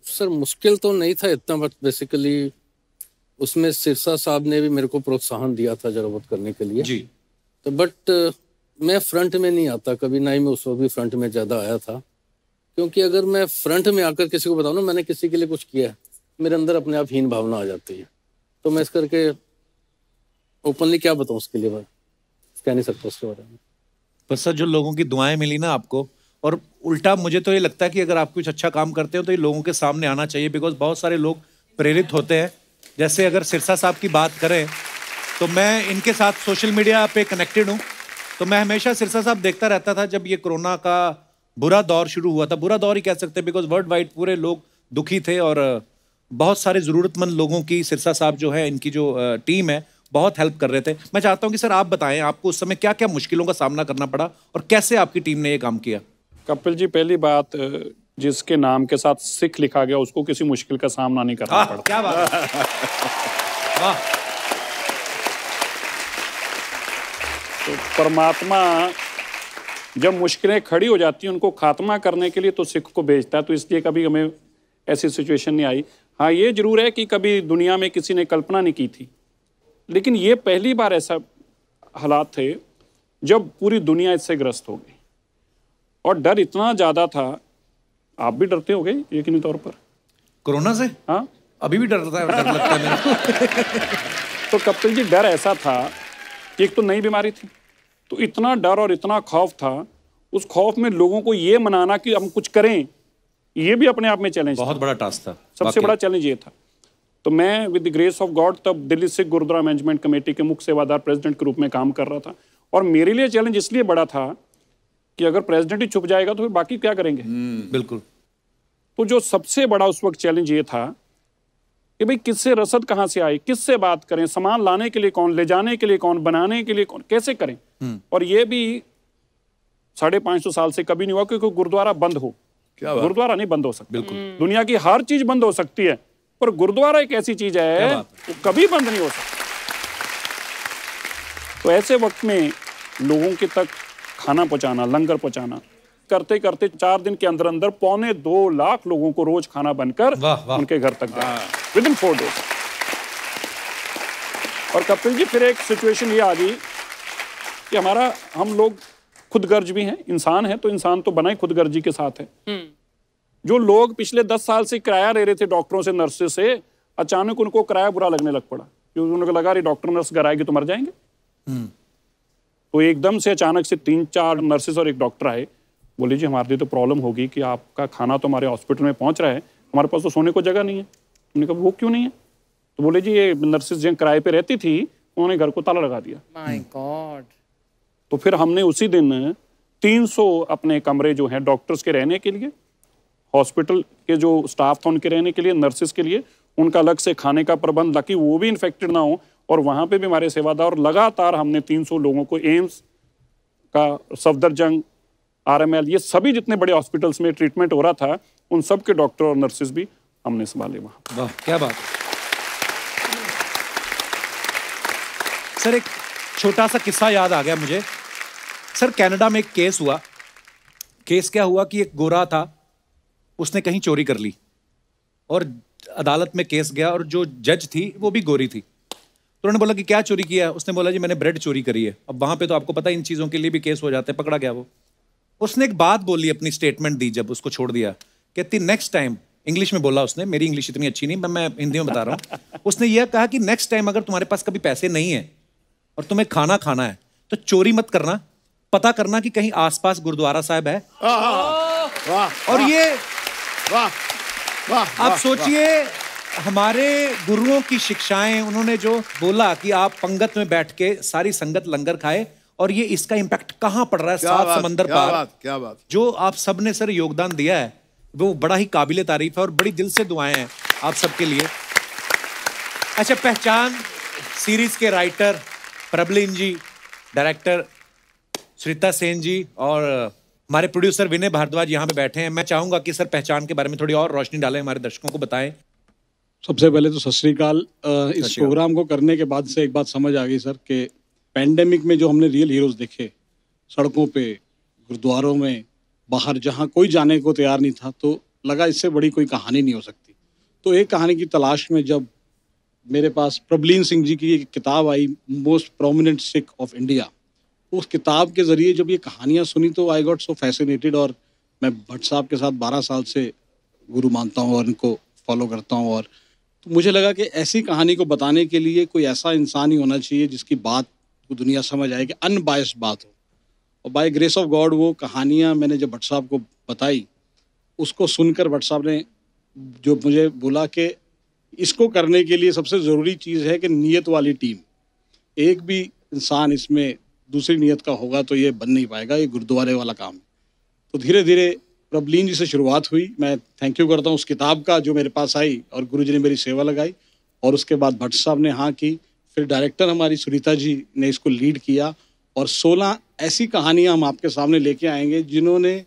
सर मुश्किल तो नहीं था इतना, बट बेसिकली उसमें सिरसा साहब ने भी मेरे को प्रोत्साहन दिया था जरूरत करने के लिए जी। तो बट मैं फ्रंट में नहीं आता कभी, ना ही मैं उस वक्त भी फ्रंट में ज़्यादा आया था, क्योंकि अगर मैं फ्रंट में आकर किसी को बताऊँ ना मैंने किसी के लिए कुछ किया है, मेरे अंदर अपने आप हीन भावना आ जाती है। तो मैं इस करके ओपनली क्या बताऊँ उसके लिए, कह नहीं सकता उसके बारे में। बस सर जो लोगों की दुआएं मिली ना आपको, और उल्टा मुझे तो ये लगता है कि अगर आप कुछ अच्छा काम करते हो तो ये लोगों के सामने आना चाहिए, बिकॉज बहुत सारे लोग प्रेरित होते हैं। जैसे अगर सिरसा साहब की बात करें तो मैं इनके साथ सोशल मीडिया पे कनेक्टेड हूँ, तो मैं हमेशा सिरसा साहब देखता रहता था जब ये कोरोना का बुरा दौर शुरू हुआ था, बुरा दौर ही कह सकते हैं बिकॉज वर्ल्ड वाइड पूरे लोग दुखी थे और बहुत सारे ज़रूरतमंद लोगों की सिरसा साहब जो है, इनकी जो टीम है, बहुत हेल्प कर रहे थे। मैं चाहता हूं कि सर आप बताएं आपको उस समय क्या क्या मुश्किलों का सामना करना पड़ा और कैसे आपकी टीम ने ये काम किया? कपिल जी, पहली बात, जिसके नाम के साथ सिख लिखा गया उसको किसी मुश्किल का सामना नहीं करना पड़ा। क्या बात है। वाह। तो परमात्मा जब मुश्किलें खड़ी हो जाती हैं उनको खात्मा करने के लिए तो सिख को भेजता है, तो इसलिए कभी हमें ऐसी सिचुएशन नहीं आई। हाँ, ये जरूर है कि कभी दुनिया में किसी ने कल्पना नहीं की थी, लेकिन ये पहली बार ऐसा हालात थे जब पूरी दुनिया इससे ग्रस्त हो गई और डर इतना ज़्यादा था। आप भी डरते होंगे यकीनी तौर पर कोरोना से? हाँ, अभी भी डर लगता है मेरे तो कपिल जी, डर ऐसा था कि एक तो नई बीमारी थी, तो इतना डर और इतना खौफ था। उस खौफ में लोगों को ये मनाना कि हम कुछ करें, ये भी अपने आप में चैलेंज, बहुत बड़ा टास्क था। सबसे बड़ा चैलेंज ये था। तो मैं with the grace of God तब दिल्ली सिख गुरुद्वारा मैनेजमेंट कमेटी के मुख्य सेवादार प्रेसिडेंट के रूप में काम कर रहा था, और मेरे लिए चैलेंज इसलिए बड़ा था कि अगर प्रेसिडेंट ही छुप जाएगा तो फिर बाकी क्या करेंगे। बिल्कुल। तो जो सबसे बड़ा उस वक्त चैलेंज ये था कि भाई किससे रसद कहाँ से आई, किससे बात करें, सामान लाने के लिए कौन, ले जाने के लिए कौन, बनाने के लिए कौन, कैसे करें। और ये भी 550 साल से कभी नहीं हुआ क्योंकि गुरुद्वारा बंद हो। गुरुद्वारा नहीं बंद हो सकता। बिल्कुल। दुनिया की हर चीज बंद हो सकती है, पर गुरुद्वारा एक ऐसी चीज है वो कभी बंद नहीं हो सकती। तो ऐसे वक्त में लोगों के तक खाना पहुंचाना, लंगर पहुंचाना, करते करते 4 दिन के अंदर अंदर 2.25 लाख लोगों को रोज खाना बनकर उनके घर तक गया विद इन 4 डेज। और कपिल जी, फिर एक सिचुएशन ये आ गई कि हम लोग खुदगर्ज भी हैं, इंसान है तो इंसान तो बना ही खुदगर्जी के साथ है। जो लोग पिछले 10 साल से किराया ले रहे थे डॉक्टरों से, नर्सेस से, अचानक उनको किराया बुरा लगने लग पड़ा, क्योंकि उनको लगा रही डॉक्टर नर्स घर आएगी तो मर जाएंगे। तो एकदम से अचानक से 3-4 नर्सेस और एक डॉक्टर आए, बोले जी हमारे लिए तो प्रॉब्लम होगी कि आपका खाना तो हमारे हॉस्पिटल में पहुंच रहा है, हमारे पास तो सोने को जगह नहीं है। हमने कहा वो क्यों नहीं है? तो बोले जी ये नर्सेस जो किराए पे रहती थी उन्होंने घर को ताला लगा दिया। My God. तो फिर हमने उसी दिन 300 अपने कमरे जो हैं डॉक्टर्स के रहने के लिए, हॉस्पिटल के जो स्टाफ था उनके रहने के लिए, नर्सेस के लिए, उनका अलग से खाने का प्रबंध, ताकि वो भी इन्फेक्टेड ना हो, और वहाँ पे भी हमारे सेवादार, और लगातार हमने 300 लोगों को एम्स का, सफदरजंग, RML, ये सभी जितने बड़े हॉस्पिटल्स में ट्रीटमेंट हो रहा था उन सब के डॉक्टर और नर्सेस भी हमने संभाले वहाँ। वाह क्या बात। सर एक छोटा सा किस्सा याद आ गया मुझे। सर कनाडा में एक केस हुआ। केस क्या हुआ कि एक गोरा था, उसने कहीं चोरी कर ली और अदालत में केस गया, और जो जज थी वो भी गोरी थी। तो उन्होंने बोला कि क्या चोरी किया? उसने बोला जी मैंने ब्रेड चोरी करी है। अब वहां पे तो आपको पता है इन चीजों के लिए भी केस हो जाते हैं, पकड़ा गया वो। उसने एक बात बोली, अपनी स्टेटमेंट दी जब उसको छोड़ दिया, कहती नेक्स्ट टाइम, इंग्लिश में बोला उसने, मेरी इंग्लिश इतनी अच्छी नहीं, मैं हिंदी में बता रहा हूँ। उसने यह कहा कि नेक्स्ट टाइम अगर तुम्हारे पास कभी पैसे नहीं है और तुम्हें खाना खाना है तो चोरी मत करना, पता करना कि कहीं आसपास गुरुद्वारा साहब है। और ये आप सोचिए हमारे गुरुओं की शिक्षाएं, उन्होंने जो बोला कि आप पंगत में बैठ के सारी संगत लंगर खाए, और ये इसका इम्पैक्ट कहां पड़ रहा है 7 समंदर पार। क्या बात। जो आप सबने सर योगदान दिया है वो बड़ा ही काबिले तारीफ है, और बड़ी दिल से दुआएं हैं आप सबके लिए। अच्छा, पहचान सीरीज के राइटर प्रबलिन जी, डायरेक्टर श्रीता सेन जी, और हमारे प्रोड्यूसर विनय भारद्वाज यहाँ पे बैठे हैं। मैं चाहूंगा कि सर पहचान के बारे में थोड़ी और रोशनी डालें, हमारे दर्शकों को बताएं। सबसे पहले तो सत श्री अकाल। इस प्रोग्राम को करने के बाद से एक बात समझ आ गई सर कि पैंडेमिक में जो हमने रियल हीरोज देखे सड़कों पे, गुरुद्वारों में, बाहर, जहाँ कोई जाने को तैयार नहीं था, तो लगा इससे बड़ी कोई कहानी नहीं हो सकती। तो एक कहानी की तलाश में जब मेरे पास प्रबलिन सिंह जी की एक किताब आई, most prominent Sikh of India, उस किताब के ज़रिए जब ये कहानियाँ सुनी तो आई गॉट सो फैसिनेटेड। और मैं भट्ट साहब के साथ 12 साल से गुरु मानता हूँ और इनको फॉलो करता हूँ, और तो मुझे लगा कि ऐसी कहानी को बताने के लिए कोई ऐसा इंसान ही होना चाहिए जिसकी बात को दुनिया समझ आए, कि अनबायस्ड बात हो। और बाय ग्रेस ऑफ गॉड वो कहानियाँ मैंने जब भट्ट साहब को बताई, उसको सुनकर भट्ट साहब ने जो मुझे बोला कि इसको करने के लिए सबसे ज़रूरी चीज़ है कि नीयत वाली टीम। एक भी इंसान इसमें दूसरी नीयत का होगा तो ये बन नहीं पाएगा, ये गुरुद्वारे वाला काम है। तो धीरे धीरे प्रबलिन जी से शुरुआत हुई। मैं थैंक यू करता हूँ उस किताब का जो मेरे पास आई, और गुरुजी ने मेरी सेवा लगाई, और उसके बाद भट्ट साहब ने हाँ की, फिर डायरेक्टर हमारी सुनीता जी ने इसको लीड किया, और 16 ऐसी कहानियाँ हम आपके सामने लेके आएंगे जिन्होंने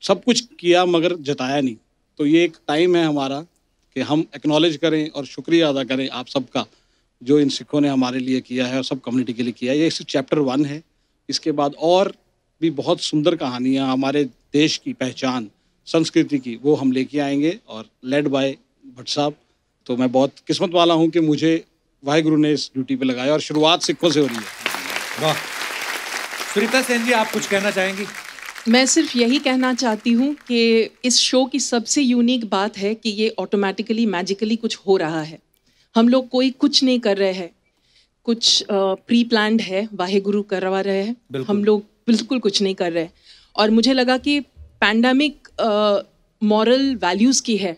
सब कुछ किया मगर जताया नहीं। तो ये एक टाइम है हमारा कि हम एक्नॉलेज करें और शुक्रिया अदा करें आप सबका, जो इन सिखों ने हमारे लिए किया है और सब कम्युनिटी के लिए किया है। ये चैप्टर 1 है। इसके बाद और भी बहुत सुंदर कहानियाँ हमारे देश की पहचान, संस्कृति की, वो हम लेके आएंगे, और लेड बाय भट्ट साहब। तो मैं बहुत किस्मत वाला हूँ कि मुझे वाहिगुरु ने इस ड्यूटी पे लगाया, और शुरुआत सिखों से हो रही है। वाह। सुनीता सेन जी, आप कुछ कहना चाहेंगी? मैं सिर्फ यही कहना चाहती हूँ कि इस शो की सबसे यूनिक बात है कि ये ऑटोमेटिकली मैजिकली कुछ हो रहा है। हम लोग कोई कुछ नहीं कर रहे हैं, कुछ प्री प्लान्ड है, वाहेगुरु करवा रहे हैं, हम लोग बिल्कुल कुछ नहीं कर रहे। और मुझे लगा कि पैंडेमिक मॉरल वैल्यूज़ की है,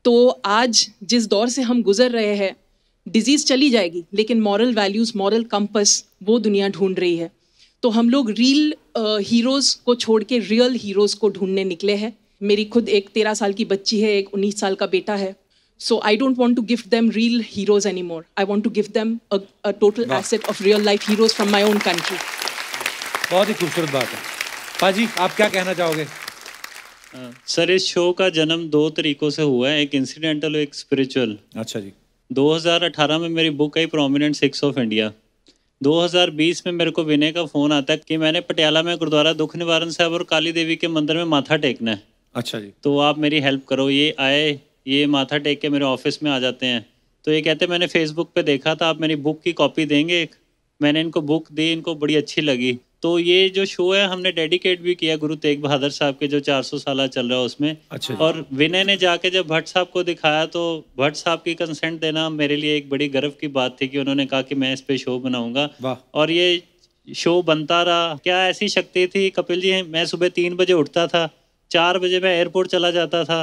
तो आज जिस दौर से हम गुजर रहे हैं, डिजीज़ चली जाएगी लेकिन मॉरल वैल्यूज़, मॉरल कंपस वो दुनिया ढूंढ रही है। तो हम लोग रियल हीरोज़ को छोड़ के रियल हीरोज़ को ढूंढने निकले हैं। मेरी खुद एक 13 साल की बच्ची है, एक 19 साल का बेटा है। So I don't want to give them real heroes anymore. I want to give them a total asset of real life heroes from my own country. बहुत ही खूबसूरत बात है। पाजी, आप क्या कहना चाहोगे? सर, इस शो का जन्म 2 तरीकों से हुआ है, एक इंसिडेंटल और एक स्पिरिचुअल। अच्छा जी। 2018 में मेरी book I prominent six of India. 2020 में मेरे को विनय का फ़ोन आता है कि मैंने पटियाला में गुरुद्वारा दुख निवारण साहब और काली देवी के मंदिर में माथा टेकना है। अच्छा जी। तो आप मेरी हेल्प करो। ये आए, ये माथा टेक के मेरे ऑफिस में आ जाते हैं। तो ये कहते मैंने फेसबुक पे देखा था, आप मेरी बुक की कॉपी देंगे? मैंने इनको बुक दी, इनको बड़ी अच्छी लगी। तो ये जो शो है हमने डेडिकेट भी किया गुरु तेग बहादुर साहब के जो 400 साल चल रहा है उसमें। अच्छा। और विनय ने जाके जब भट्ट साहब को दिखाया तो भट्ट साहब की कंसेंट देना मेरे लिए एक बड़ी गर्व की बात थी कि उन्होंने कहा कि मैं इस पे शो बनाऊंगा। और ये शो बनता रहा। क्या ऐसी शक्ति थी कपिल जी, मैं सुबह 3 बजे उठता था, 4 बजे मैं एयरपोर्ट चला जाता था,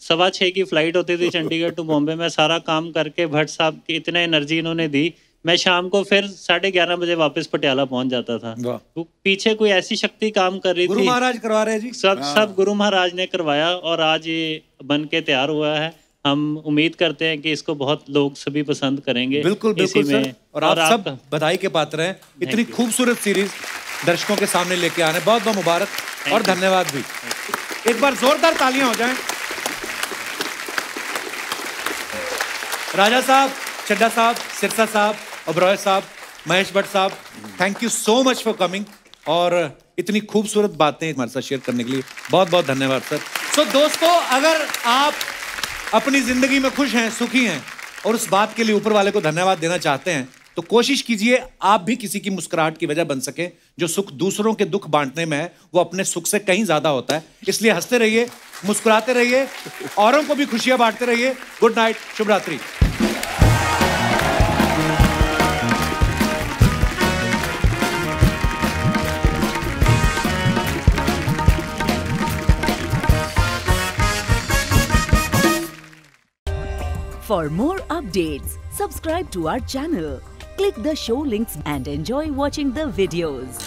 6:15 की फ्लाइट होती थी चंडीगढ़ टू बॉम्बे। मैं सारा काम करके भट्ट साहब की इतने एनर्जी इन्होंने दी, मैं शाम को फिर 11:30 बजे वापस पटियाला पहुंच जाता था। तो पीछे कोई ऐसी शक्ति काम कर रही थी। गुरु महाराज करवा रहे हैं जी। सब गुरु महाराज ने करवाया और आज ये बन के तैयार हुआ है। हम उम्मीद करते हैं कि इसको बहुत लोग सभी पसंद करेंगे। बिल्कुल बिल्कुल सर। और आप सब बधाई के पात्र हैं। इतनी खूबसूरत सीरीज दर्शकों के सामने लेके आने, बहुत बहुत मुबारक और धन्यवाद भी। एक बार जोरदार तालियां हो जाएं। राजा साहब, चड्ढा साहब, सिरसा साहब, ओबरॉय साहब, महेश भट्ट साहब, thank you so much for coming और इतनी खूबसूरत बातें हमारे साथ शेयर करने के लिए बहुत बहुत धन्यवाद सर। सो दोस्तों, अगर आप अपनी जिंदगी में खुश हैं, सुखी हैं और उस बात के लिए ऊपर वाले को धन्यवाद देना चाहते हैं तो कोशिश कीजिए आप भी किसी की मुस्कुराहट की वजह बन सके। जो सुख दूसरों के दुख बांटने में है वो अपने सुख से कहीं ज्यादा होता है। इसलिए हंसते रहिए, मुस्कुराते रहिए, औरों को भी खुशियां बांटते रहिए। गुड नाइट, शुभ रात्रि। For more updates, subscribe to our channel, click the show links and enjoy watching the videos.